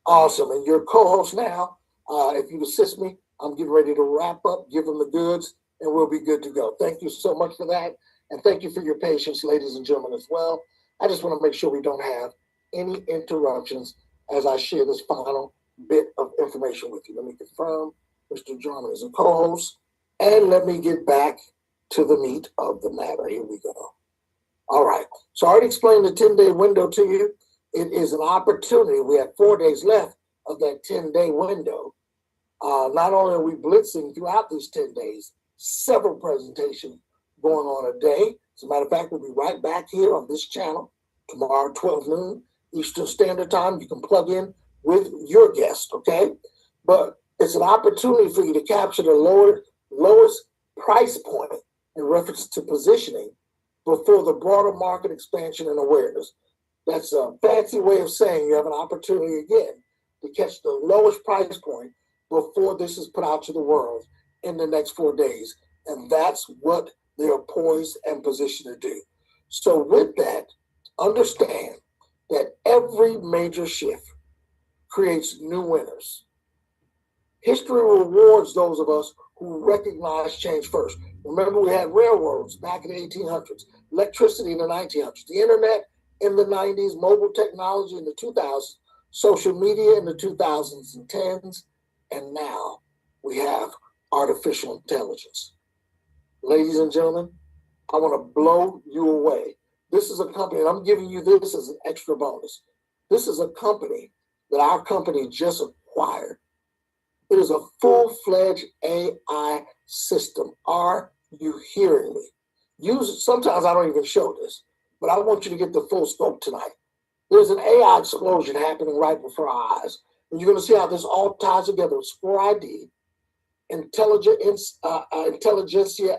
Awesome. And your co-host now, if you assist me, I'm getting ready to wrap up, give them the goods, and we'll be good to go. Thank you so much for that. And thank you for your patience, ladies and gentlemen, as well. I just want to make sure we don't have any interruptions as I share this final bit of information with you. Let me confirm Mr. Jarman is a co-host. And let me get back to the meat of the matter. Here we go. All right. So I already explained the 10-day window to you. It is an opportunity. We have 4 days left of that 10-day window. Not only are we blitzing throughout these 10 days, several presentations going on a day. As a matter of fact, we'll be right back here on this channel tomorrow, 12 noon Eastern Standard Time. You can plug in with your guest, okay? But it's an opportunity for you to capture the lowest price point in reference to positioning before the broader market expansion and awareness. That's a fancy way of saying you have an opportunity again to catch the lowest price point before this is put out to the world in the next 4 days. And that's what they are poised and positioned to do. So with that, understand that every major shift creates new winners. History rewards those of us who recognize change first. Remember, we had railroads back in the 1800s, electricity in the 1900s, the internet in the 90s, mobile technology in the 2000s, social media in the 2000s and 10s, and now we have artificial intelligence. Ladies and gentlemen, I want to blow you away. This is a company, and I'm giving you this as an extra bonus. This is a company that our company just acquired. It is a full-fledged AI system. Are you hearing me? Sometimes I don't even show this, but I want you to get the full scope tonight. There's an AI explosion happening right before our eyes. And you're going to see how this all ties together with Score ID, Intelligentsia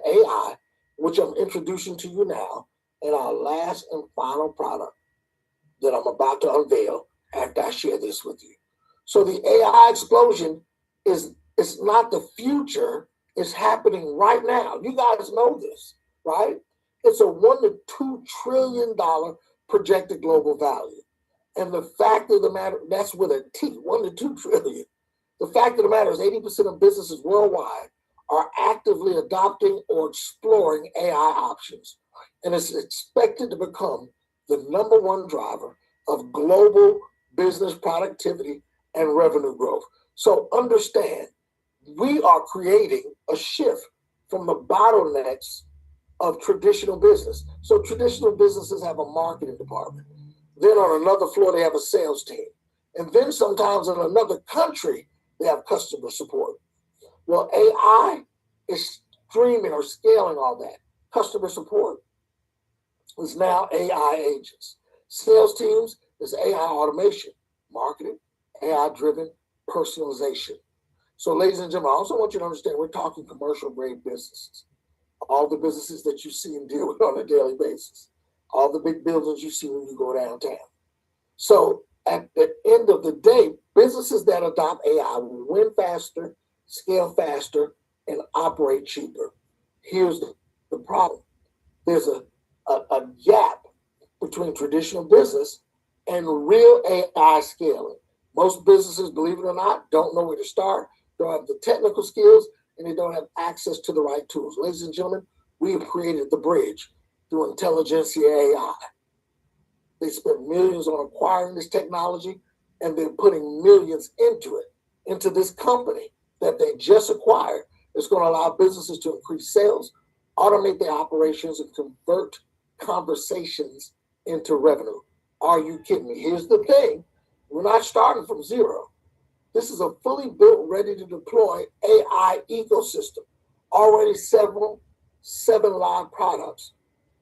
AI, which I'm introducing to you now, and our last and final product that I'm about to unveil after I share this with you. So the AI explosion it's not the future, it's happening right now. You guys know this, right? It's a $1 to $2 trillion projected global value. And the fact of the matter, that's with a T, 1 to 2 trillion. The fact of the matter is 80% of businesses worldwide are actively adopting or exploring AI options. And it's expected to become the #1 driver of global business productivity and revenue growth. So understand, we are creating a shift from the bottlenecks of traditional business. So traditional businesses have a marketing department. Then on another floor, they have a sales team. And then sometimes in another country, they have customer support. Well, AI is streaming or scaling all that. Customer support is now AI agents. Sales teams is AI automation. marketing, AI-driven personalization. So, ladies and gentlemen, I also want you to understand we're talking commercial grade businesses. All the businesses that you see and deal with on a daily basis, all the big buildings you see when you go downtown. So, at the end of the day, businesses that adopt AI will win faster, scale faster, and operate cheaper. Here's the problem. There's a gap between traditional business and real AI scaling. Most businesses, believe it or not, don't know where to start, don't have the technical skills, and they don't have access to the right tools. Ladies and gentlemen, we have created the bridge through Intelligentsia AI. They spent millions on acquiring this technology, and they're putting millions into it, into this company that they just acquired. It's going to allow businesses to increase sales, automate their operations, and convert conversations into revenue. Are you kidding me? Here's the thing. We're not starting from zero. This is a fully built, ready to deploy AI ecosystem. Already seven live products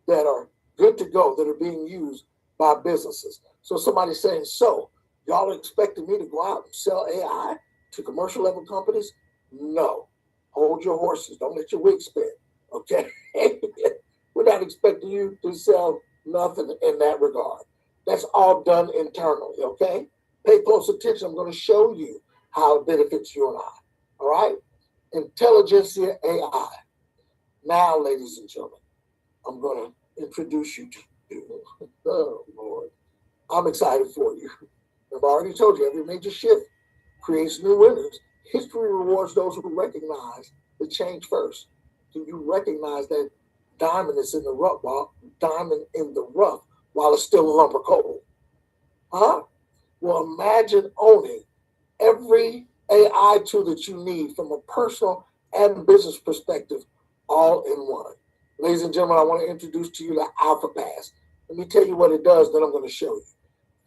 that are good to go, that are being used by businesses. So somebody's saying, so y'all are expecting me to go out and sell AI to commercial level companies? No. Hold your horses. Don't let your wig spin. Okay? We're not expecting you to sell nothing in that regard. That's all done internally, okay? Pay close attention. I'm going to show you how it benefits you and I. All right? Intelligentsia AI. Now, ladies and gentlemen, I'm going to introduce you to you. Oh, Lord. I'm excited for you. I've already told you, every major shift creates new winners. History rewards those who recognize the change first. Do you recognize that diamond is in the rough while it's still lumber cold? Huh? Well, imagine owning every AI tool that you need from a personal and business perspective all in one. Ladies and gentlemen, I want to introduce to you the Alpha Pass. Let me tell you what it does, then I'm going to show you.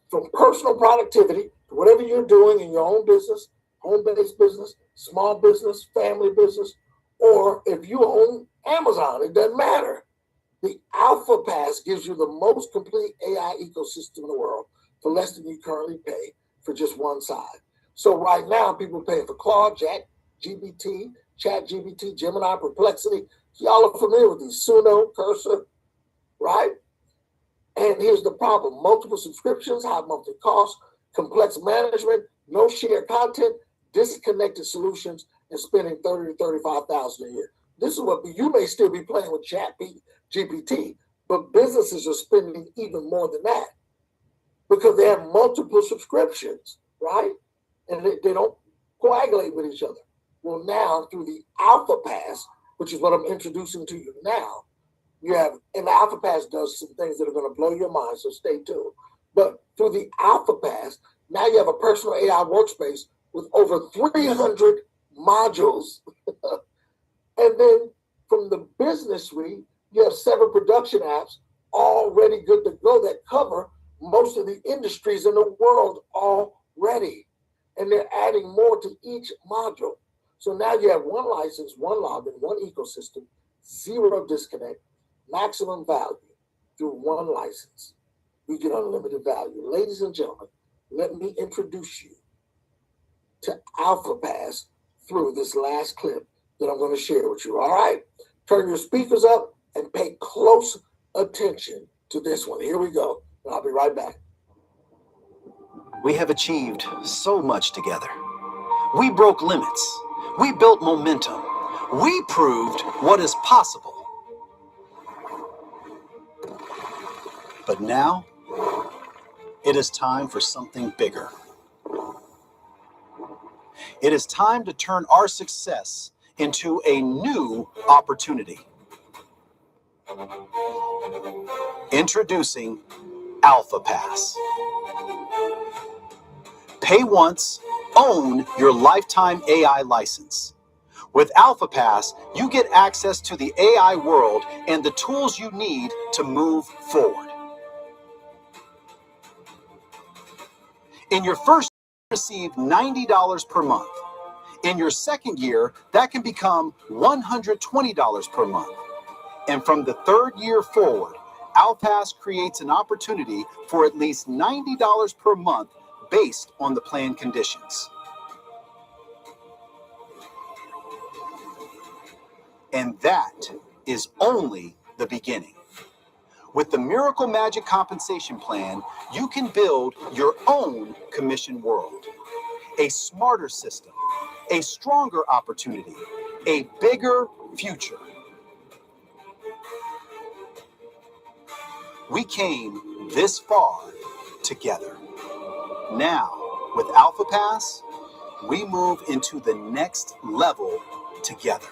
From personal productivity to whatever you're doing in your own business, home-based business, small business, family business, or if you own Amazon, it doesn't matter. The Alpha Pass gives you the most complete AI ecosystem in the world for less than you currently pay for just one side. So right now, people are paying for Claude, ChatGPT, Gemini, Perplexity. Y'all are familiar with these, Suno, Cursor, right? And here's the problem. Multiple subscriptions, high monthly costs, complex management, no shared content, disconnected solutions, and spending $30,000 to $35,000 a year. This is what you may still be playing with ChatGPT, but businesses are spending even more than that because they have multiple subscriptions, right? And they don't coagulate with each other. Well, now through the Alpha Pass, which is what I'm introducing to you now, you have, and the Alpha Pass does some things that are going to blow your mind, so stay tuned. But through the Alpha Pass, now you have a personal AI workspace with over 300 modules. And then from the business suite, you have 7 production apps already good to go that cover most of the industries in the world already. And they're adding more to each module. So now you have one license, one login, one ecosystem, 0 disconnect, maximum value through one license. You get unlimited value. Ladies and gentlemen, let me introduce you to Alpha Pass through this last clip that I'm going to share with you. All right? Turn your speakers up and pay close attention to this one. Here we go. And I'll be right back. We have achieved so much together. We broke limits. We built momentum. We proved what is possible. But now, it is time for something bigger. It is time to turn our success into a new opportunity. Introducing Alpha Pass. Pay once, own your lifetime AI license. With Alpha Pass, you get access to the AI world and the tools you need to move forward. In your first year, receive $90 per month. In your second year, that can become $120 per month. And from the third year forward, Alpha Pass creates an opportunity for at least $90 per month based on the plan conditions. And that is only the beginning. With the Miracle Magic Compensation Plan, you can build your own commission world. A smarter system, a stronger opportunity, a bigger future. We came this far together. Now, with Alpha Pass, we move into the next level together.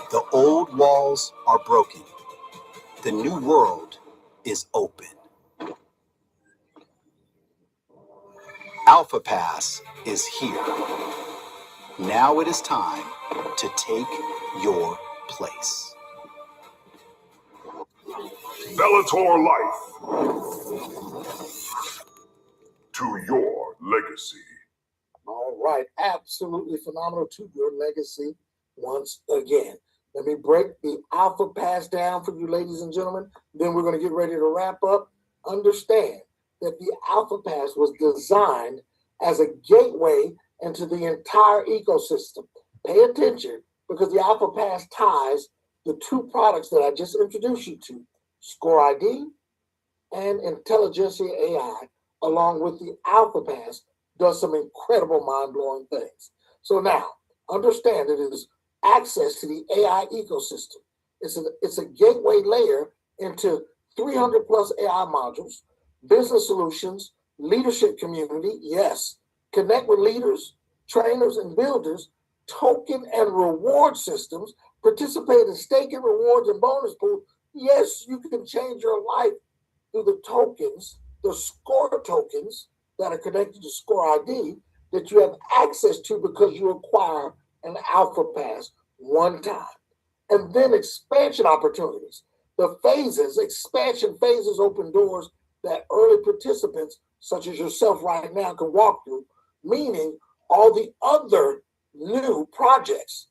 The old walls are broken. The new world is open. Alpha Pass is here. Now it is time to take your place. Bellator Life. To your legacy. All right, absolutely phenomenal, to your legacy once again. Let me break the Alpha Pass down for you, ladies and gentlemen. Then we're going to get ready to wrap up. Understand that the Alpha Pass was designed as a gateway into the entire ecosystem. Pay attention, because the Alpha Pass ties the two products that I just introduced you to, Score ID and Intelligentsia AI, along with the Alpha Pass, does some incredible mind-blowing things. So now, understand it is access to the AI ecosystem. It's a gateway layer into 300 plus AI modules, business solutions, leadership community, yes, connect with leaders, trainers, and builders, token and reward systems, participate in staking rewards and bonus pool. Yes, you can change your life through the tokens, the score tokens that are connected to Score ID that you have access to because you acquire an Alpha Pass one time. And then expansion opportunities. The phases, expansion phases, open doors that early participants, such as yourself right now, can walk through, meaning all the other new projects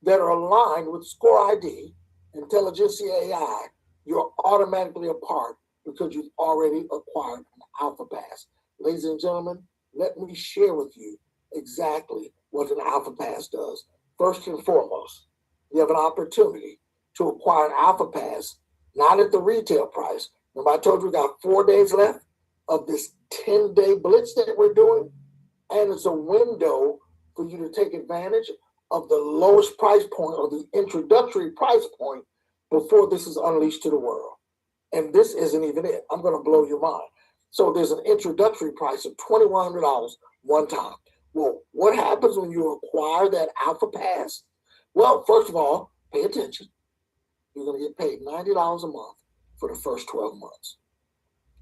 that are aligned with Score ID, Intelligentsia AI, you're automatically a part because you've already acquired an Alpha Pass. Ladies and gentlemen, let me share with you exactly what an Alpha Pass does. First and foremost, you have an opportunity to acquire an Alpha Pass, not at the retail price. Remember, I told you we got 4 days left of this 10-day blitz that we're doing, and it's a window for you to take advantage of the lowest price point or the introductory price point before this is unleashed to the world. And this isn't even it. I'm going to blow your mind. So there's an introductory price of $2,100 one time. Well, what happens when you acquire that Alpha Pass? Well, first of all, pay attention. You're going to get paid $90 a month for the first 12 months.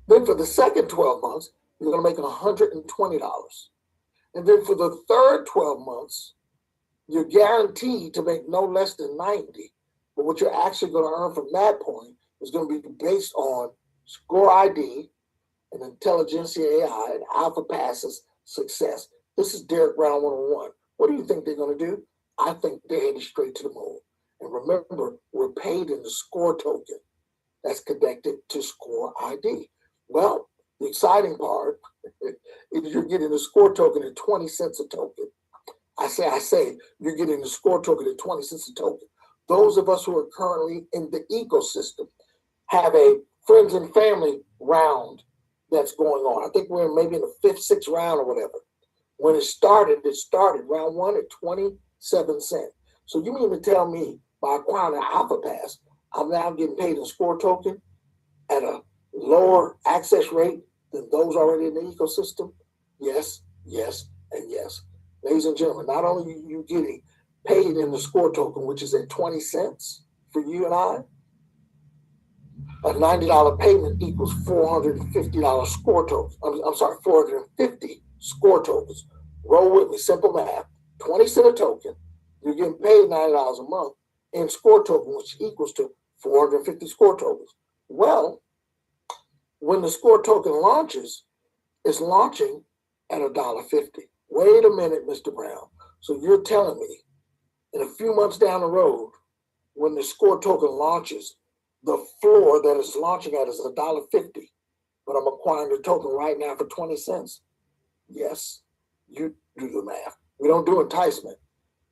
Then for the second 12 months, you're going to make $120. And then for the third 12 months, you're guaranteed to make no less than $90. But what you're actually going to earn from that point is going to be based on Score ID and Intelligentsia AI and Alpha Pass's success. This is Derek Brown 101. What do you think they're going to do? I think they're headed straight to the moon. And remember, we're paid in the Score token that's connected to Score ID. Well, the exciting part is you're getting the Score token at 20 cents a token. I say, you're getting the Score token at 20 cents a token. Those of us who are currently in the ecosystem have a friends and family round that's going on. I think we're maybe in the fifth, sixth round or whatever. When it started round one at 27 cents. So you mean to tell me by acquiring an Alpha Pass, I'm now getting paid in Score token at a lower access rate than those already in the ecosystem? Yes, yes, and yes. Ladies and gentlemen, not only are you getting paid in the Score token, which is at 20 cents for you and I, a $90 payment equals $450 Score tokens. I'm sorry, 450 Score tokens. Roll with me, simple math. 20 cents a token, you're getting paid $90 a month in Score token, which equals to 450 Score tokens. Well, when the Score token launches, it's launching at $1.50. Wait a minute, Mr. Brown. So you're telling me in a few months down the road, when the Score token launches, the floor that it's launching at is $1.50. but I'm acquiring the token right now for 20 cents. Yes, you do the math. We don't do enticement.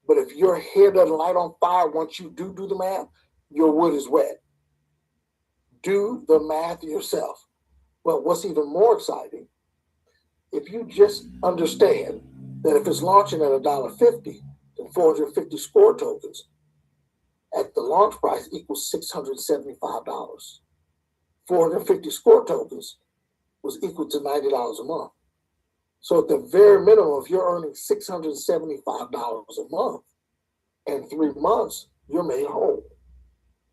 But if your hair doesn't light on fire once you do the math, your wood is wet. Do the math yourself. Well, what's even more exciting, if you just understand that if it's launching at $1.50, then 450 score tokens at the launch price equals $675. 450 score tokens was equal to $90 a month. So at the very minimum, if you're earning $675 a month, in 3 months, you're made whole.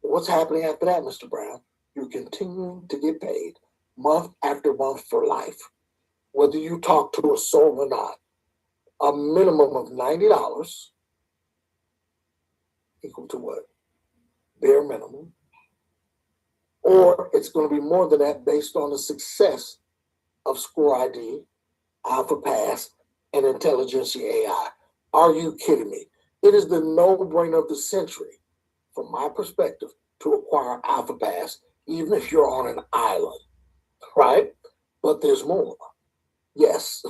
What's happening after that, Mr. Brown? You're continuing to get paid month after month for life, whether you talk to a soul or not. A minimum of $90 equal to what? Bare minimum. Or it's going to be more than that based on the success of Score ID, Alpha Pass, and Intelligentsia AI. Are you kidding me? It is the no-brainer of the century, from my perspective, to acquire Alpha Pass, even if you're on an island, right? But there's more. Yes,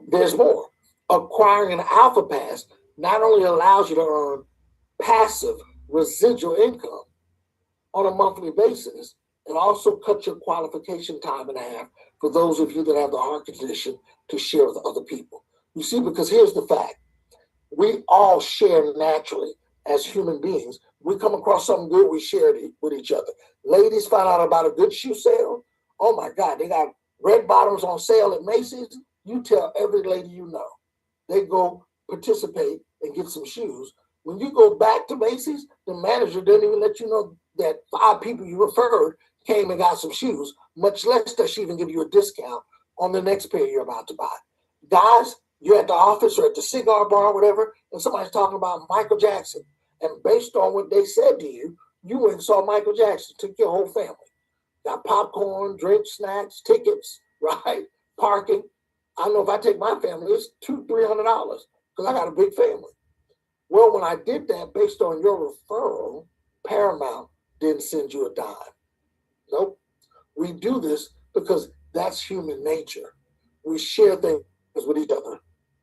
there's more. Acquiring an Alpha Pass not only allows you to earn passive residual income on a monthly basis, it also cuts your qualification time in half for those of you that have the heart condition to share with other people. You see, because here's the fact. We all share naturally as human beings. We come across something good, we share it with each other. Ladies find out about a good shoe sale. Oh my God, they got red bottoms on sale at Macy's. You tell every lady you know. They go participate and get some shoes. When you go back to Macy's, the manager didn't even let you know that 5 people you referred came and got some shoes, much less does she even give you a discount on the next pair you're about to buy. Guys, you're at the office or at the cigar bar or whatever, and somebody's talking about Michael Jackson. And based on what they said to you, you went and saw Michael Jackson, took your whole family. Got popcorn, drinks, snacks, tickets, right? Parking. I know if I take my family, it's $200-300 because I got a big family. Well, when I did that based on your referral, Paramount didn't send you a dime. Nope. We do this because that's human nature. We share things with each other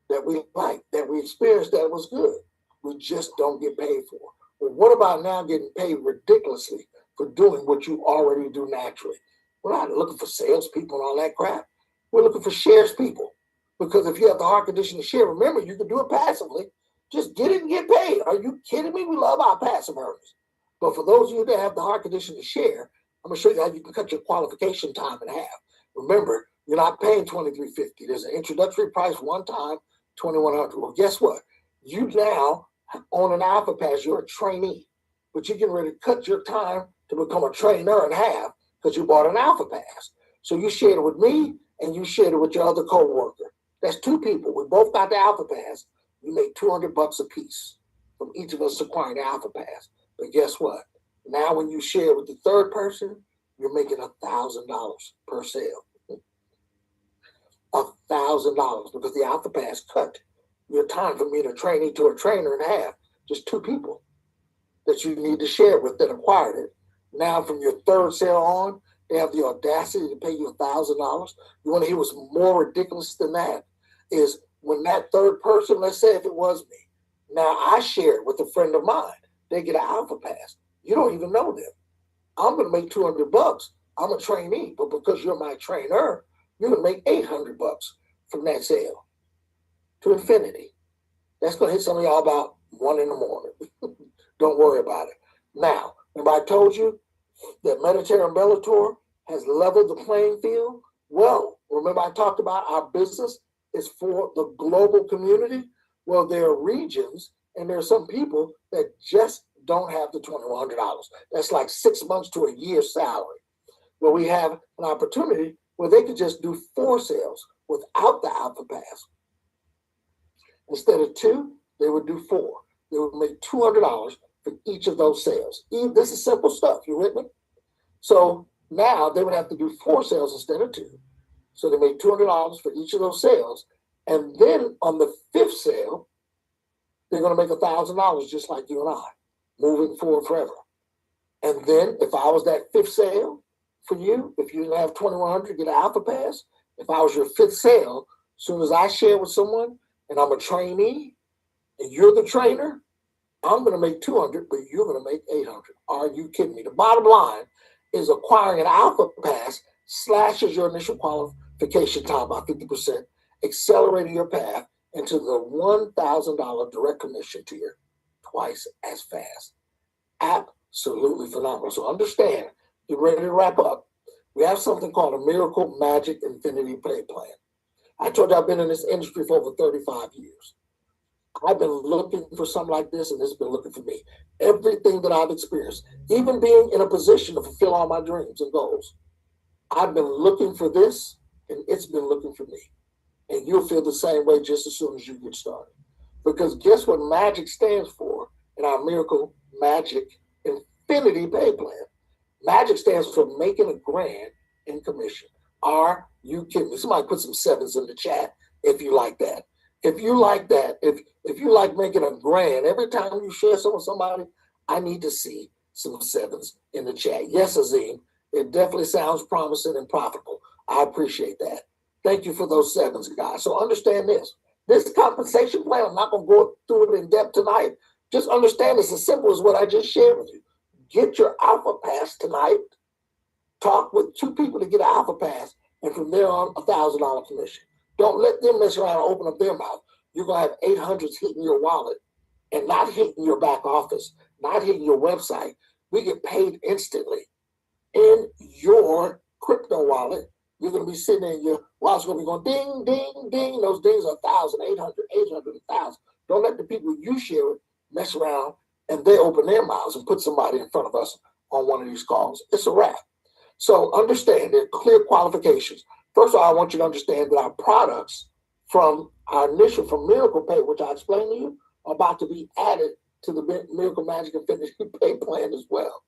that we like, that we experienced that was good. We just don't get paid for. But what about now getting paid ridiculously for doing what you already do naturally? We're not looking for salespeople and all that crap. We're looking for shares people. Because if you have the heart condition to share, remember, you can do it passively. Just get it and get paid. Are you kidding me? We love our passive earners. But for those of you that have the heart condition to share, I'm going to show you how you can cut your qualification time in half. Remember, you're not paying $23.50. There's an introductory price one time, $2,100. Well, guess what? You now own an Alpha Pass. You're a trainee, but you can really cut your time to become a trainer in half because you bought an Alpha Pass. So you shared it with me and you shared it with your other coworker. That's 2 people. We both got the Alpha Pass. You made $200 a piece from each of us acquiring the Alpha Pass. But guess what? Now when you share with the third person, you're making $1,000 per sale. $1,000 because the Alpha Pass cut your time from being a trainee to a trainer in half. Just 2 people that you need to share with that acquired it. Now from your third sale on, they have the audacity to pay you $1,000. You want to hear what's more ridiculous than that? Is when that third person, let's say if it was me, now I share it with a friend of mine. They get an Alpha Pass. You don't even know them. I'm going to make $200. I'm a trainee, but because you're my trainer, you're going to make $800 from that sale to infinity. That's going to hit some of y'all about 1 in the morning. Don't worry about it. Now, remember I told you that Metaterra and Bellator has leveled the playing field? Well, remember I talked about our business is for the global community? Well, there are regions and there are some people that just don't have the $2,100. That's like 6 months to a year's salary. Well, we have an opportunity where they could just do 4 sales without the Alpha Pass. Instead of 2, they would do 4. They would make $200 for each of those sales. This is simple stuff. You with me? So now they would have to do 4 sales instead of 2. So they made $200 for each of those sales. And then on the 5th sale, they're going to make $1,000 just like you and I, moving forward forever. And then if I was that 5th sale, for you. If you didn't have 2,100, get an Alpha Pass. If I was your fifth sale, as soon as I share with someone and I'm a trainee and you're the trainer, I'm going to make 200, but you're going to make 800. Are you kidding me? The bottom line is acquiring an Alpha Pass slashes your initial qualification time by 50%, accelerating your path into the $1,000 direct commission tier twice as fast. Absolutely phenomenal. So understand, get ready to wrap up. We have something called a Miracle Magic Infinity Pay Plan. I told you I've been in this industry for over 35 years. I've been looking for something like this, and it's been looking for me. Everything that I've experienced, even being in a position to fulfill all my dreams and goals, I've been looking for this, and it's been looking for me. And you'll feel the same way just as soon as you get started. Because guess what MAGIC stands for in our Miracle Magic Infinity Pay Plan? MAGIC stands for making a grand in commission. Are you kidding me? Somebody put some sevens in the chat if you like that. If you like that, if you like making a grand, every time you share something with somebody, I need to see some sevens in the chat. Yes, Azim, it definitely sounds promising and profitable. I appreciate that. Thank you for those sevens, guys. So understand this. This compensation plan, I'm not going to go through it in depth tonight. Just understand it's as simple as what I just shared with you. Get your Alpha Pass tonight. Talk with two people to get an Alpha Pass, and from there on, $1,000 commission. Don't let them mess around and open up their mouth. You're going to have 800s hitting your wallet and not hitting your back office, not hitting your website. We get paid instantly in your crypto wallet. You're going to be sitting in your wallet's going to be going ding, ding, ding. Those dings are 1,000, 800, 1,000. Don't let the people you share with mess around and they open their mouths and put somebody in front of us on one of these calls. It's a wrap. So understand there are clear qualifications. First of all, I want you to understand that our products from Miracle Pay, which I explained to you, are about to be added to the Miracle Magic Infinity Pay Plan as well.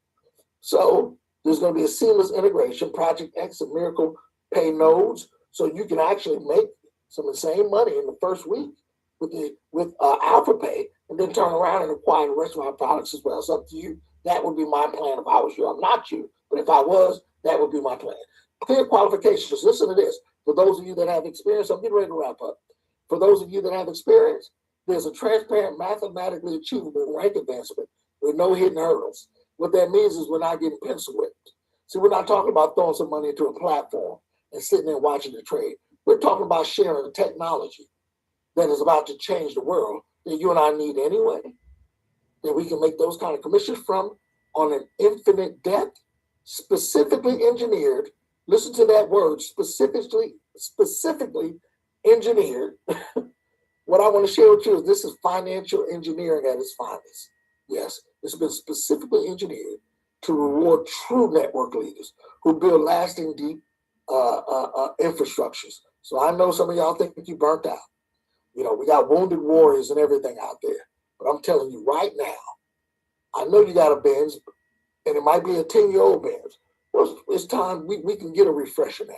So there's going to be a seamless integration, Project X and Miracle Pay nodes, so you can actually make some insane money in the first week with Alpha Pay, and then turn around and acquire the rest of our products as well. It's up to you. That would be my plan if I was you. I'm not you, but if I was, that would be my plan. Clear qualifications. Listen to this. For those of you that have experience, I'm getting ready to wrap up. For those of you that have experience, there's a transparent, mathematically achievable rank advancement with no hidden hurdles. What that means is we're not getting pencil whipped. See, we're not talking about throwing some money into a platform and sitting there watching the trade. We're talking about sharing technology that is about to change the world that you and I need anyway, that we can make those kind of commissions from on an infinite debt, specifically engineered. Listen to that word, specifically engineered. What I want to share with you is this is financial engineering at its finest. Yes, it's been specifically engineered to reward true network leaders who build lasting, deep infrastructures. So I know some of y'all think you burnt out. You know, we got wounded warriors and everything out there. But I'm telling you right now, I know you got a Benz, and it might be a 10-year-old Benz. Well, it's time we can get a refresher now.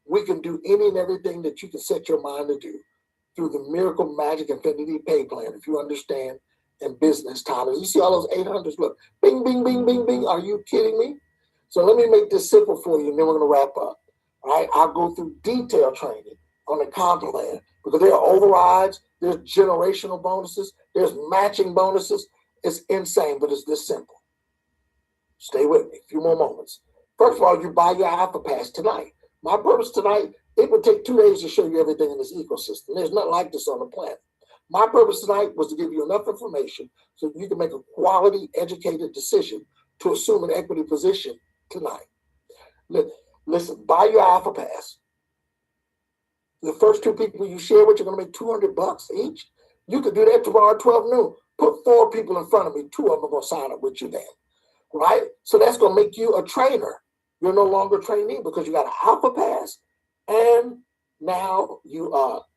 We can do any and everything that you can set your mind to do through the Miracle Magic Infinity Pay Plan, if you understand in business time. And you see all those 800s, look, bing, bing, bing, bing, bing. Are you kidding me? So let me make this simple for you, and then we're going to wrap up. All right, I'll go through detailed training on the comp plan because there are overrides, there's generational bonuses, there's matching bonuses. It's insane, but it's this simple. Stay with me, a few more moments. First of all, you buy your Alpha Pass tonight. My purpose tonight, it would take 2 days to show you everything in this ecosystem. There's nothing like this on the planet. My purpose tonight was to give you enough information so you can make a quality, educated decision to assume an equity position tonight. Listen, buy your Alpha Pass. The first two people you share with, you're going to make $200 each. You could do that tomorrow at 12 noon. Put 4 people in front of me. 2 of them are going to sign up with you then. Right? So that's going to make you a trainer. You're no longer a trainee because you got an Alpha Pass, and now you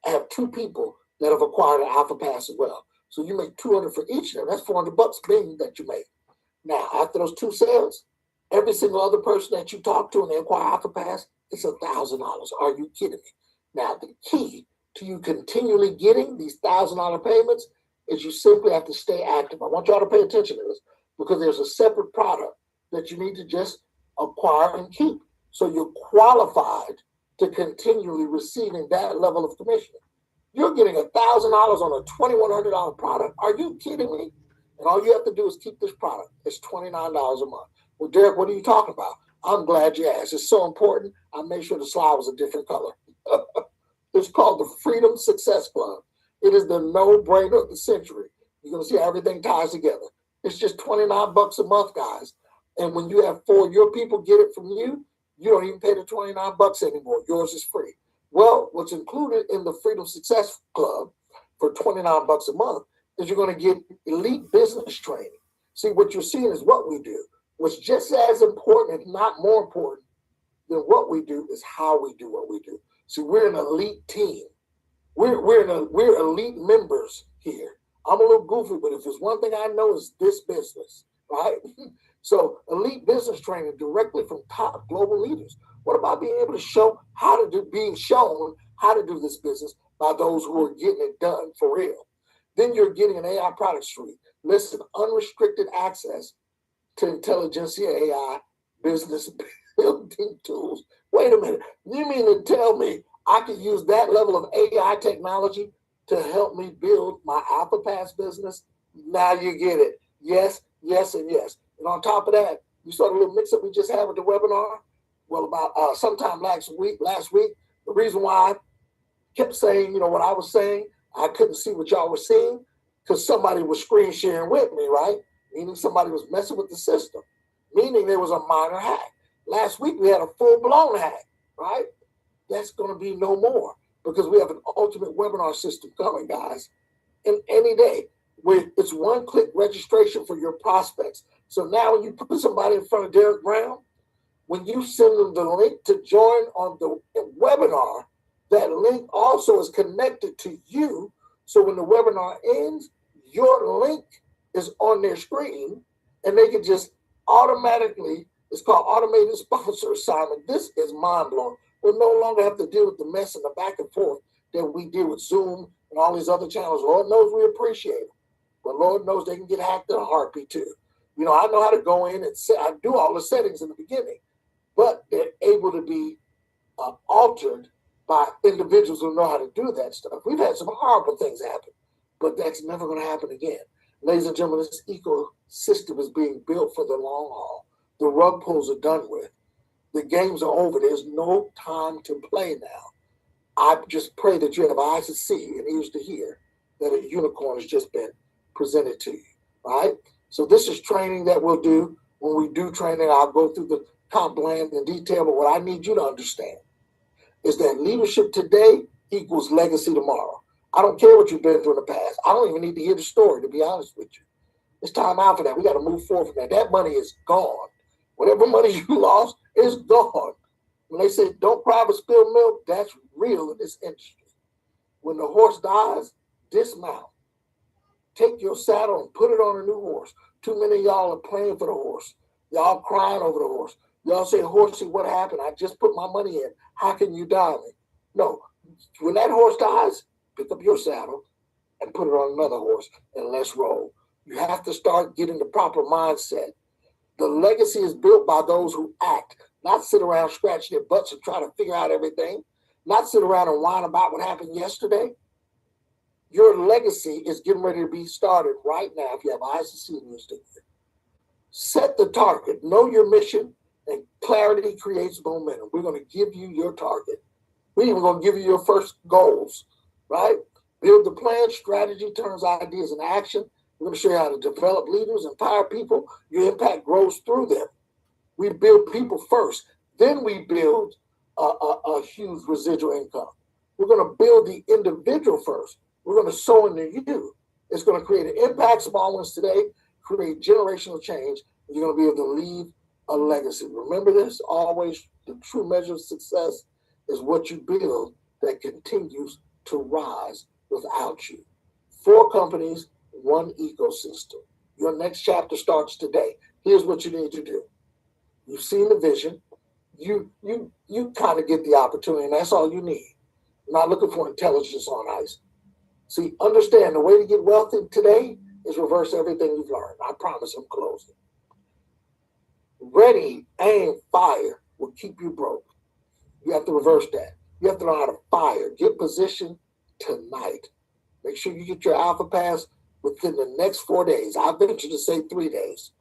have 2 people that have acquired an Alpha Pass as well. So you make $200 for each of them. That's $400 bing that you make. Now, after those 2 sales, every single other person that you talk to and they acquire Alpha Pass, it's $1,000. Are you kidding me? Now, the key to you continually getting these $1,000 payments is you simply have to stay active. I want y'all to pay attention to this because there's a separate product that you need to just acquire and keep. So you're qualified to continually receiving that level of commission. You're getting $1,000 on a $2,100 product. Are you kidding me? And all you have to do is keep this product. It's $29 a month. Well, Derek, what are you talking about? I'm glad you asked. It's so important. I made sure the slide was a different color. It's called the Freedom Success Club. It is the no-brainer of the century. You're going to see how everything ties together. It's just $29 a month, guys. And when you have 4 of your people get it from you, you don't even pay the $29 anymore. Yours is free. Well, what's included in the Freedom Success Club for $29 a month is you're going to get elite business training. See, what you're seeing is what we do. What's just as important, if not more important than what we do, is how we do what we do. See, we're an elite team. We're elite members here. I'm a little goofy, but if there's one thing I know is this business, right? So elite business training directly from top global leaders. What about being able to show how to do, being shown how to do this business by those who are getting it done for real? Then you're getting an AI product suite. Listen, unrestricted access to intelligentsia AI business building tools. Wait a minute. You mean to tell me I could use that level of AI technology to help me build my AlphaPass business? Now you get it. Yes, yes, and yes. And on top of that, you saw the little mix-up we just had with the webinar? Well, about sometime last week, the reason why I kept saying, what I was saying, I couldn't see what y'all were seeing, because somebody was screen sharing with me, right? Meaning somebody was messing with the system, meaning there was a minor hack. Last week, we had a full-blown hack, right? That's going to be no more, because we have an ultimate webinar system coming, guys, in any day. Where it's one-click registration for your prospects. So now when you put somebody in front of Derek Brown, when you send them the link to join on the webinar, that link also is connected to you. So when the webinar ends, your link is on their screen, and they can just automatically, it's called automated sponsor assignment. This is mind-blowing. We'll no longer have to deal with the mess and the back and forth that we deal with Zoom and all these other channels. Lord knows we appreciate it. But Lord knows they can get hacked in a heartbeat too. I know how to go in and I do all the settings in the beginning, but they're able to be altered by individuals who know how to do that stuff. We've had some horrible things happen, but that's never going to happen again. Ladies and gentlemen, this ecosystem is being built for the long haul. The rug pulls are done with. The games are over. There's no time to play now. I just pray that you have eyes to see and ears to hear that a unicorn has just been presented to you, right? So this is training that we'll do. When we do training, I'll go through the comp plan in detail, but what I need you to understand is that leadership today equals legacy tomorrow. I don't care what you've been through in the past. I don't even need to hear the story, to be honest with you. It's time out for that. We got to move forward from that. That money is gone. Whatever money you lost is gone. When they say don't cry for spilled milk, that's real in this industry. When the horse dies, dismount. Take your saddle and put it on a new horse. Too many of y'all are playing for the horse. Y'all crying over the horse. Y'all say, horsey, what happened? I just put my money in. How can you die me? No. When that horse dies, pick up your saddle and put it on another horse and let's roll. You have to start getting the proper mindset. The legacy is built by those who act, not sit around scratching their butts and try to figure out everything, not sit around and whine about what happened yesterday. Your legacy is getting ready to be started right now if you have eyes to see and ears to hear. Set the target, know your mission, and clarity creates momentum. We're going to give you your target. We're even going to give you your first goals, right? Build the plan, strategy turns ideas into action. We're going to show you how to develop leaders, empower people. Your impact grows through them. We build people first. Then we build a huge residual income. We're going to build the individual first. We're going to sow into you. It's going to create an impact, small ones today, create generational change, and you're going to be able to leave a legacy. Remember this, always the true measure of success is what you build that continues to rise without you. 4 companies, 1 ecosystem. Your next chapter starts today. Here's what you need to do. You've seen the vision. You kind of get the opportunity, and that's all you need. You're not looking for intelligence on ice. See, understand the way to get wealthy today is reverse everything you've learned. I promise I'm closing. Ready, aim, fire. will keep you broke. You have to reverse that. You have to know how to fire. Get positioned tonight. Make sure you get your Alpha Pass within the next 4 days. I venture to say 3 days.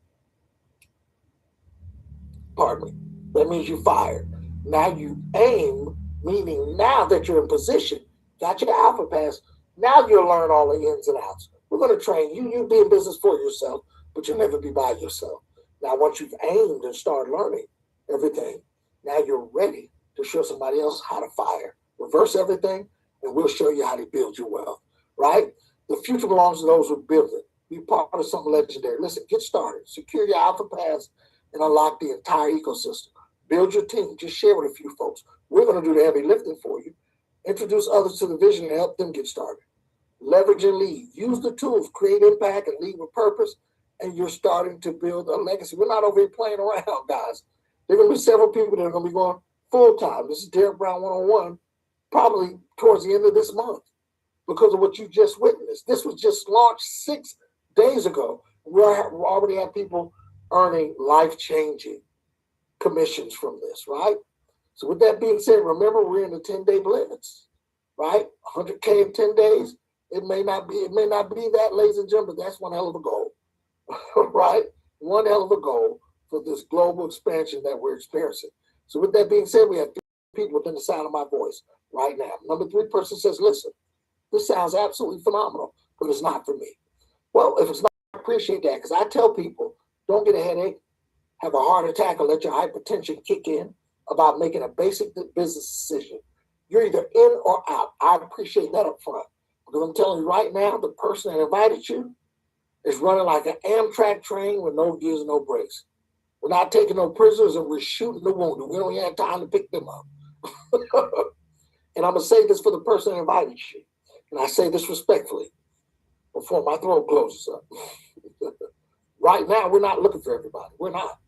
Pardon me. That means you fired. Now you aim, meaning now that you're in position, got your Alpha Pass, now you'll learn all the ins and outs. We're going to train you. You'll be in business for yourself, but you'll never be by yourself. Now, once you've aimed and started learning everything, now you're ready to show somebody else how to fire. Reverse everything, and we'll show you how to build your wealth, right? The future belongs to those who build it. Be part of something legendary. Listen, get started. Secure your Alpha Pass and unlock the entire ecosystem. Build your team. Just share with a few folks. We're going to do the heavy lifting for you. Introduce others to the vision and help them get started. Leverage and lead. Use the tools. Create impact and lead with purpose, and you're starting to build a legacy. We're not over here playing around, guys. There are going to be several people that are going to be going full-time. This is Derek Brown 101, probably towards the end of this month because of what you just witnessed. This was just launched 6 days ago. We already have people earning life-changing commissions from this, right? So with that being said, remember we're in the 10-day blitz, right? 100K in 10 days. It may not be that, ladies and gentlemen, but that's one hell of a goal, right? One hell of a goal for this global expansion that we're experiencing. So with that being said, we have 3 people within the sound of my voice right now. Number 3 person says, listen, this sounds absolutely phenomenal, but it's not for me. Well, if it's not, I appreciate that, because I tell people, don't get a headache, have a heart attack, or let your hypertension kick in about making a basic business decision. You're either in or out. I appreciate that up front. Because I'm telling you right now, the person that invited you is running like an Amtrak train with no gears and no brakes. We're not taking no prisoners, and we're shooting the wounded. We don't even have time to pick them up. And I'm going to say this for the person that invited you. And I say this respectfully before my throat closes up. Right now, we're not looking for everybody. We're not.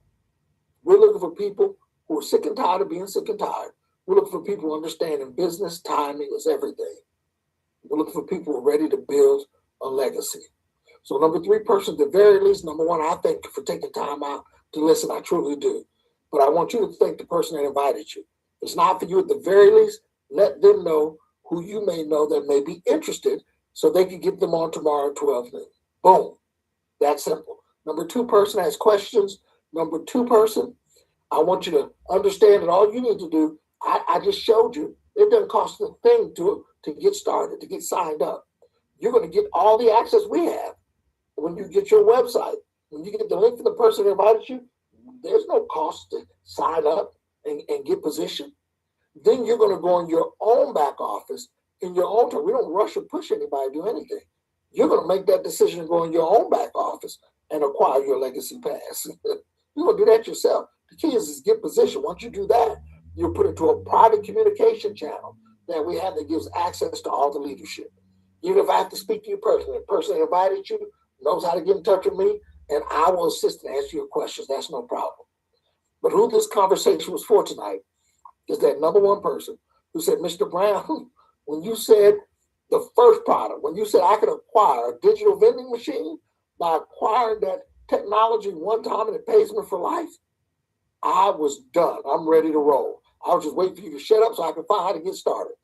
We're looking for people who are sick and tired of being sick and tired. We're looking for people understanding business timing is everything. We're looking for people who are ready to build a legacy. So number 3 person, at the very least, number 1, I thank you for taking time out to listen. I truly do. But I want you to thank the person that invited you. If it's not for you, at the very least, let them know who you may know that may be interested so they can get them on tomorrow at 12 noon. Boom. That simple. Number 2 person has questions. Number 2 person, I want you to understand that all you need to do, I just showed you, it doesn't cost a thing to get started, to get signed up. You're going to get all the access we have when you get your website. When you get the link to the person who invited you, there's no cost to sign up and get positioned. Then you're going to go in your own back office, in your own time. We don't rush or push anybody to do anything. You're going to make that decision to go in your own back office and acquire your legacy pass. You're going to do that yourself. The key is get positioned. Once you do that, you'll put it to a private communication channel that we have that gives access to all the leadership. Even if I have to speak to you personally, the person that invited you knows how to get in touch with me, and I will assist and answer your questions. That's no problem. But who this conversation was for tonight is that number 1 person who said, Mr. Brown, when you said the first product, when you said I could acquire a digital vending machine by acquiring that technology one time and it pays me for life, I was done. I'm ready to roll. I was just waiting for you to shut up so I can find how to get started.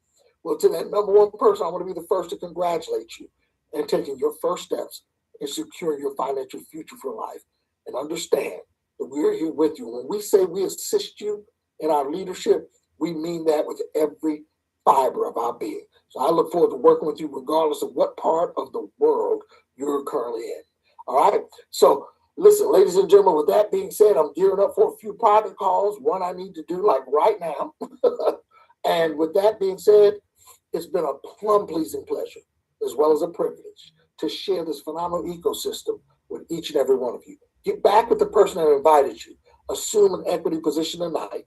Well, to that number 1 person, I want to be the first to congratulate you in taking your first steps in securing your financial future for life. And understand that we're here with you. When we say we assist you in our leadership, we mean that with every fiber of our being. So I look forward to working with you regardless of what part of the world you're currently in. All right? So listen, ladies and gentlemen, with that being said, I'm gearing up for a few private calls, one I need to do like right now. And with that being said, it's been a plum-pleasing pleasure, as well as a privilege, to share this phenomenal ecosystem with each and every one of you. Get back with the person that invited you. Assume an equity position tonight,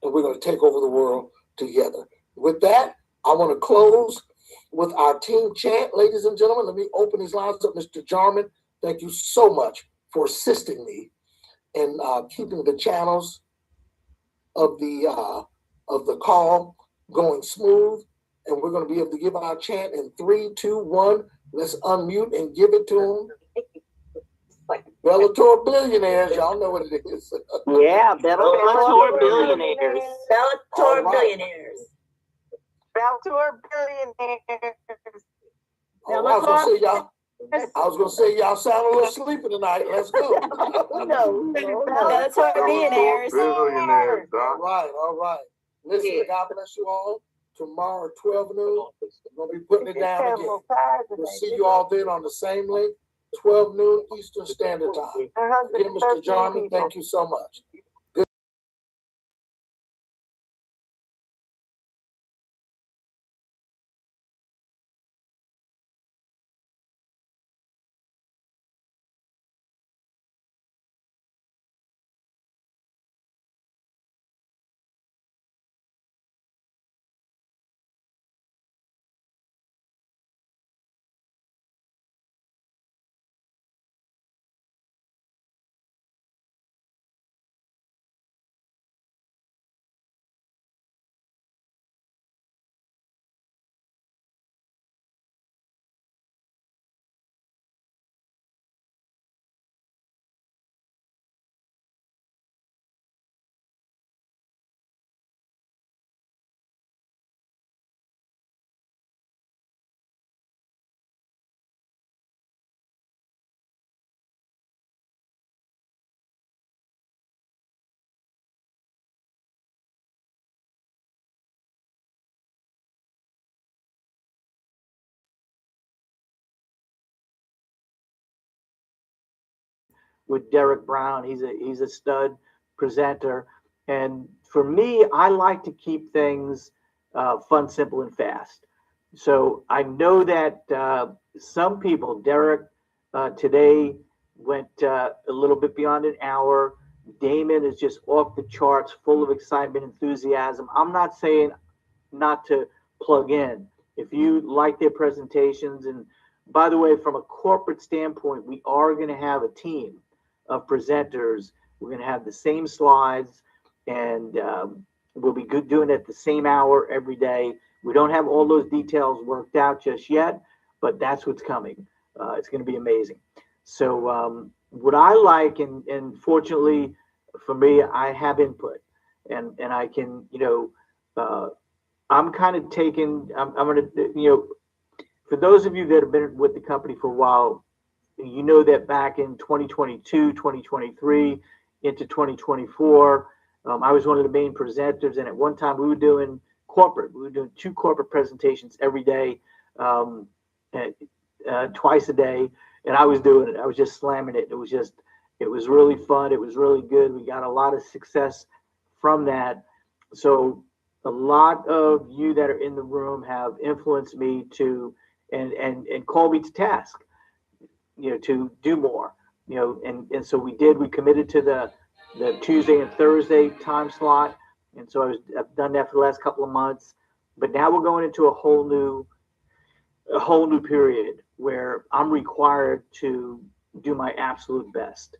and we're going to take over the world together. With that, I want to close with our team chant. Ladies and gentlemen, let me open these lines up. Mr. Jarman, thank you so much for assisting me in keeping the channels of the call going smooth. And we're going to be able to give our chant in 3, 2, 1. Let's unmute and give it to them. Bellator billionaires, y'all know what it is. Yeah, Bellator billionaires. Bellator All right. billionaires. Bellator billionaires. I was gonna say y'all sound a little sleepy tonight. Let's go. No. Bellator billionaires. Billionaires, Doc. All right. Listen, God bless you all. Tomorrow, 12 noon, we're gonna be putting it down again. We'll see you all then on the same link, 12 noon Eastern Standard Time. Again, Mr. Jarman, thank you so much. With Derek Brown. He's a stud presenter, and for me, I like to keep things fun, simple, and fast. So I know that some people, Derek today went a little bit beyond an hour. Damon is just off the charts, full of excitement, enthusiasm. I'm not saying not to plug in. If you like their presentations, and by the way, from a corporate standpoint, we are going to have a team of presenters. We're going to have the same slides, and we'll be doing it at the same hour every day. We don't have all those details worked out just yet, but that's what's coming. It's going to be amazing. So what I like, and fortunately for me, I have input, and I can, I'm kind of taking, I'm going to, for those of you that have been with the company for a while, you know that back in 2022, 2023, into 2024, I was one of the main presenters. And at one time we were doing two corporate presentations every day, twice a day. And I was doing it. I was just slamming it. It was really fun. It was really good. We got a lot of success from that. So a lot of you that are in the room have influenced me to, and call me to task, to do more, and so we committed to the Tuesday and Thursday time slot. And so I've done that for the last couple of months, but now we're going into a whole new period where I'm required to do my absolute best.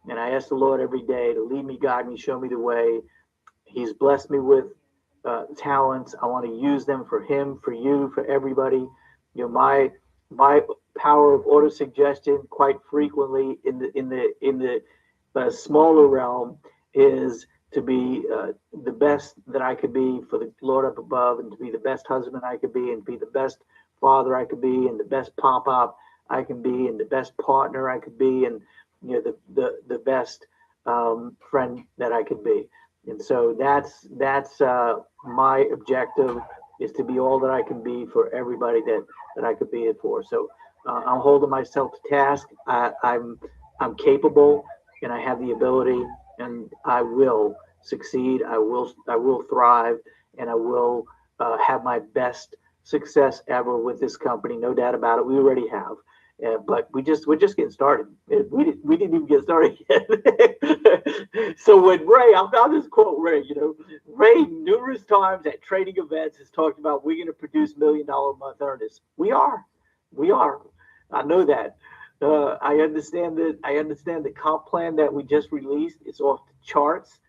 And I ask the Lord every day to lead me, guide me, show me the way. He's blessed me with talents. I want to use them for him, for you, for everybody. My power of auto suggestion quite frequently in the smaller realm is to be the best that I could be for the Lord up above, and to be the best husband I could be, and be the best father I could be, and the best pop-up I can be, and the best partner I could be, and the best friend that I could be. And so that's my objective, is to be all that I can be for everybody that I could be it for. So I'm holding myself to task. I'm capable, and I have the ability, and I will succeed. I will thrive, and I will have my best success ever with this company. No doubt about it. We already have. But we're just getting started. We didn't even get started yet. So when Ray, I'll just quote Ray. Ray numerous times at trading events has talked about, we're going to produce $1 million a month earners. We are. I know that. I understand that. I understand the comp plan that we just released is off the charts.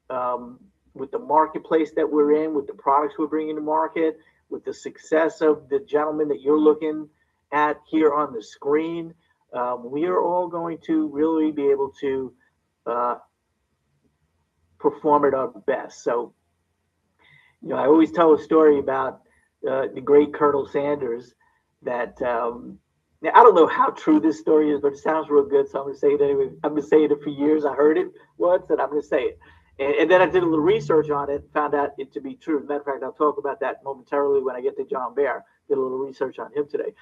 With the marketplace that we're in, with the products we're bringing to market, with the success of the gentleman that you're looking at here on the screen, we are all going to really be able to perform at our best. So, I always tell a story about the great Colonel Sanders that now, I don't know how true this story is, but it sounds real good, so I'm going to say it anyway. I've been saying it for years. I heard it once, and I'm going to say it. And then I did a little research on it and found out it to be true. As a matter of fact, I'll talk about that momentarily when I get to John Bear. Did a little research on him today.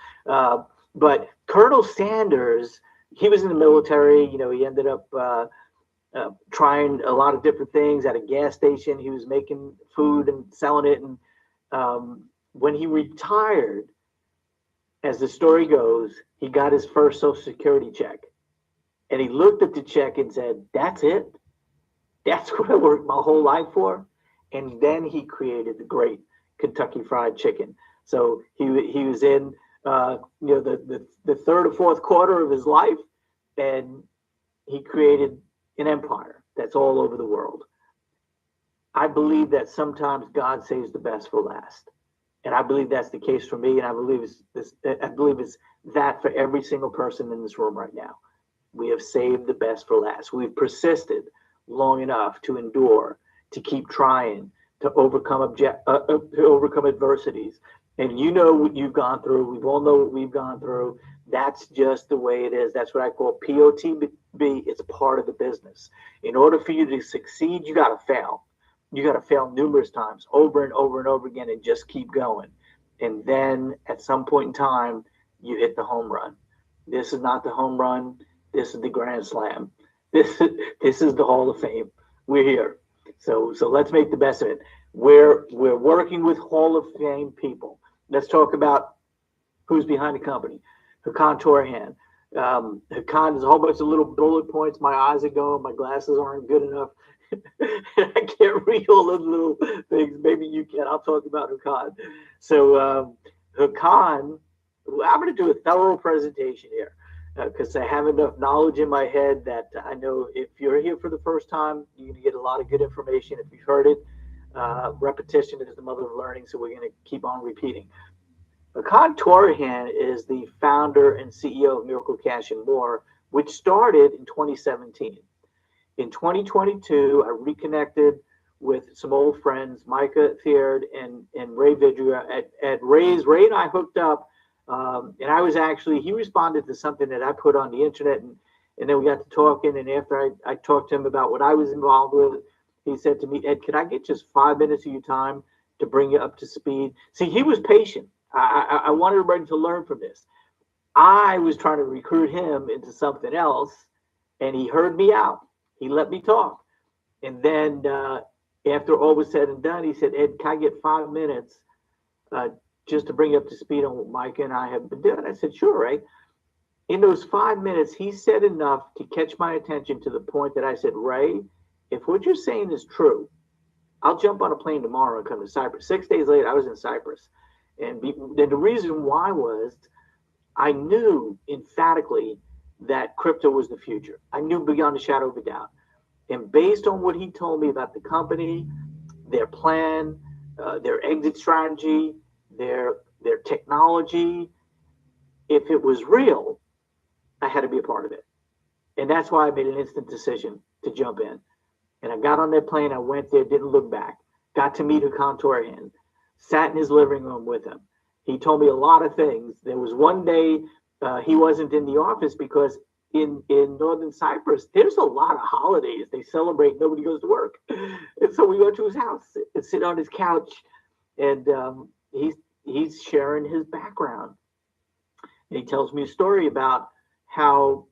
But Colonel Sanders, he was in the military. He ended up trying a lot of different things at a gas station. He was making food and selling it. And when he retired, as the story goes, he got his first Social Security check. And he looked at the check and said, "That's it? That's what I worked my whole life for?" And then he created the great Kentucky Fried Chicken. So he was in the third or fourth quarter of his life, and he created an empire that's all over the world. I believe that sometimes God saves the best for last. And I believe that's the case for me, and I believe it's that for every single person in this room right now. We have saved the best for last. We've persisted long enough to endure, to keep trying, to overcome adversities. And you know what you've gone through. We all know what we've gone through. That's just the way it is. That's what I call POTB. It's a part of the business. In order for you to succeed, you got to fail. You got to fail numerous times, over and over and over again, and just keep going. And then at some point in time, you hit the home run. This is not the home run. This is the grand slam. This is the Hall of Fame. We're here. So let's make the best of it. We're working with Hall of Fame people. Let's talk about who's behind the company. Hakan Torhan. Hakan is a whole bunch of little bullet points. My eyes are going. My glasses aren't good enough. I can't read all those little things. Maybe you can. I'll talk about Hakan. So Hakan, I'm going to do a thorough presentation here because I have enough knowledge in my head that I know if you're here for the first time, you're going to get a lot of good information. If you've heard it, repetition is the mother of learning, so we're going to keep on repeating. Hakan Torhan is the founder and CEO of Miracle Cash and More, which started in 2017. In 2022, I reconnected with some old friends, Micah Thierd and Ray Vidria at Ray's. Ray and I hooked up, and he responded to something that I put on the internet, and then we got to talking, and after I talked to him about what I was involved with, he said to me, "Ed, could I get just 5 minutes of your time to bring you up to speed?" See, he was patient. I wanted everybody to learn from this. I was trying to recruit him into something else, and he heard me out. He let me talk. And then after all was said and done, he said, "Ed, can I get 5 minutes just to bring you up to speed on what Mike and I have been doing?" I said, "Sure, Ray." In those 5 minutes, he said enough to catch my attention to the point that I said, "Ray, if what you're saying is true, I'll jump on a plane tomorrow and come to Cyprus." 6 days later, I was in Cyprus. And the reason why was I knew emphatically that crypto was the future. I knew beyond a shadow of a doubt. And based on what he told me about the company, their plan, their exit strategy, their technology, if it was real, I had to be a part of it. And that's why I made an instant decision to jump in. And I got on that plane, I went there, didn't look back. Got to meet Hakan Torhan, sat in his living room with him. He told me a lot of things. There was one day he wasn't in the office because in Northern Cyprus, there's a lot of holidays. They celebrate, nobody goes to work. And so we go to his house and sit on his couch, and he's sharing his background. And he tells me a story about how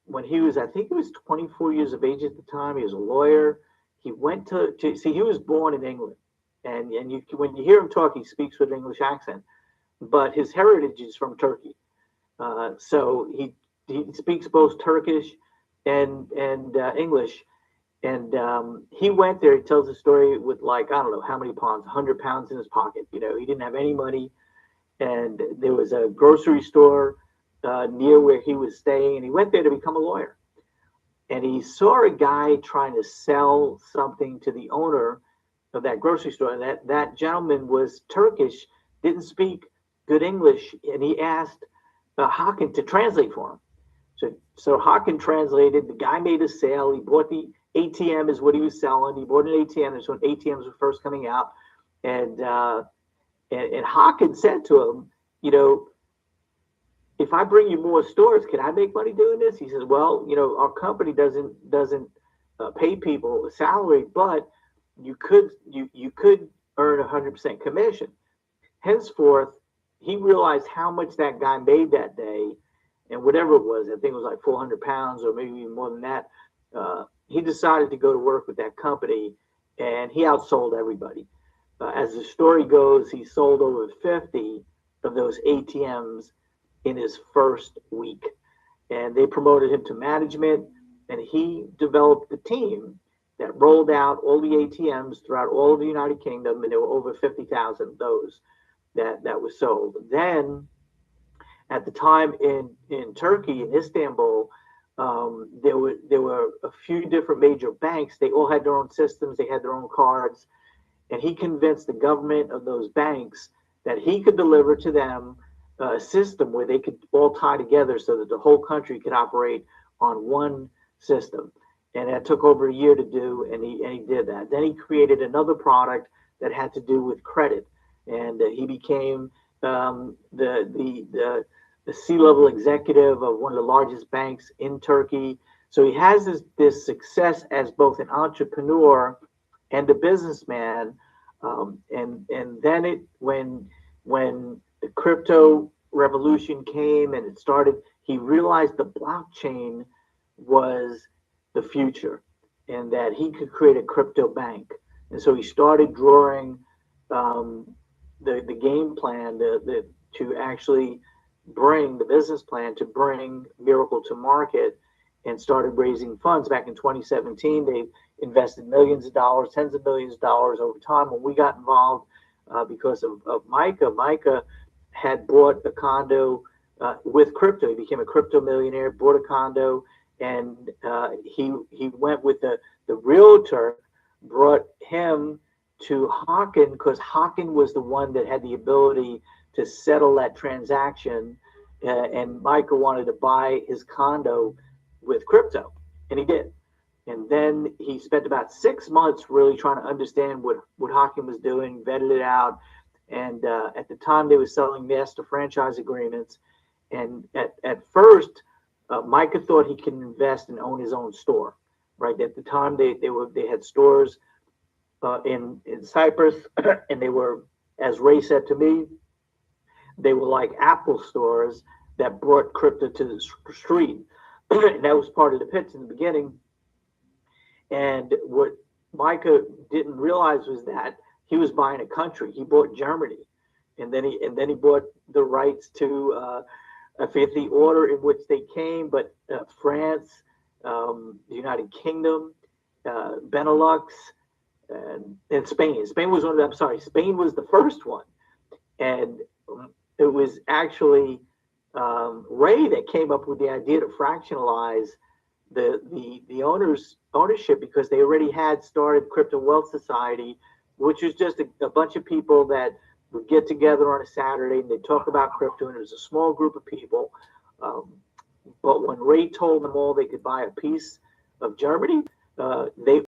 when he was, I think he was 24 years of age at the time, he was a lawyer. He went to see, he was born in England. And when you hear him talk, he speaks with an English accent, but his heritage is from Turkey. So he speaks both Turkish and English. And he went there. He tells a story with, like, I don't know how many pounds, 100 pounds in his pocket. He didn't have any money, and there was a grocery store near where he was staying, and he went there to become a lawyer. And he saw a guy trying to sell something to the owner of that grocery store, and that gentleman was Turkish, didn't speak good English, and he asked Hawken to translate for him. So Hawken translated. The guy made a sale. He bought the ATM is what he was selling. He bought an ATM. That's when ATMs were first coming out. And Hawken said to him, you know, if I bring you more stores, can I make money doing this? He says, well, you know, our company doesn't pay people a salary, but you could earn 100% commission. Henceforth, he realized how much that guy made that day, and whatever it was, I think it was like 400 pounds or maybe even more than that. He decided to go to work with that company, and he outsold everybody. As the story goes, he sold over 50 of those ATMs in his first week, and they promoted him to management, and he developed the team that rolled out all the ATMs throughout all of the United Kingdom, and there were over 50,000 of those that was sold. Then, at the time in Turkey, in Istanbul, there were a few different major banks. They all had their own systems. They had their own cards, and he convinced the government of those banks that he could deliver to them a system where they could all tie together so that the whole country could operate on one system. And that took over a year to do, and he did that. Then he created another product that had to do with credit, and he became the C-level executive of one of the largest banks in Turkey. So he has this success as both an entrepreneur and a businessman. And then when the crypto revolution came and it started, he realized the blockchain was the future and that he could create a crypto bank. And so he started drawing the game plan to actually bring the business plan to bring Miracle to market, and started raising funds. Back in 2017, they invested millions of dollars, tens of millions of dollars over time. When we got involved because of Micah had bought a condo with crypto. He became a crypto millionaire, bought a condo, and he went with the realtor, brought him to Hawken because Hawken was the one that had the ability to settle that transaction, and Micah wanted to buy his condo with crypto, and he did. And then he spent about 6 months really trying to understand what Hawken was doing, vetted it out, and at the time they were selling master franchise agreements, and at first Micah thought he could invest and own his own store. Right at the time they had stores in Cyprus, and they were, as Ray said to me, they were like Apple stores that brought crypto to the street. And that was part of the pitch in the beginning. And what Micah didn't realize was that he was buying a country. He bought Germany, and then he bought the rights to I forget the order in which they came, but France, the United Kingdom, Benelux, and Spain. Spain was one of them. I'm sorry, Spain was the first one, and it was actually Ray that came up with the idea to fractionalize the ownership, because they already had started Crypto Wealth Society, which was just a bunch of people that would get together on a Saturday and they'd talk about crypto, and it was a small group of people. But when Ray told them all they could buy a piece of Germany, they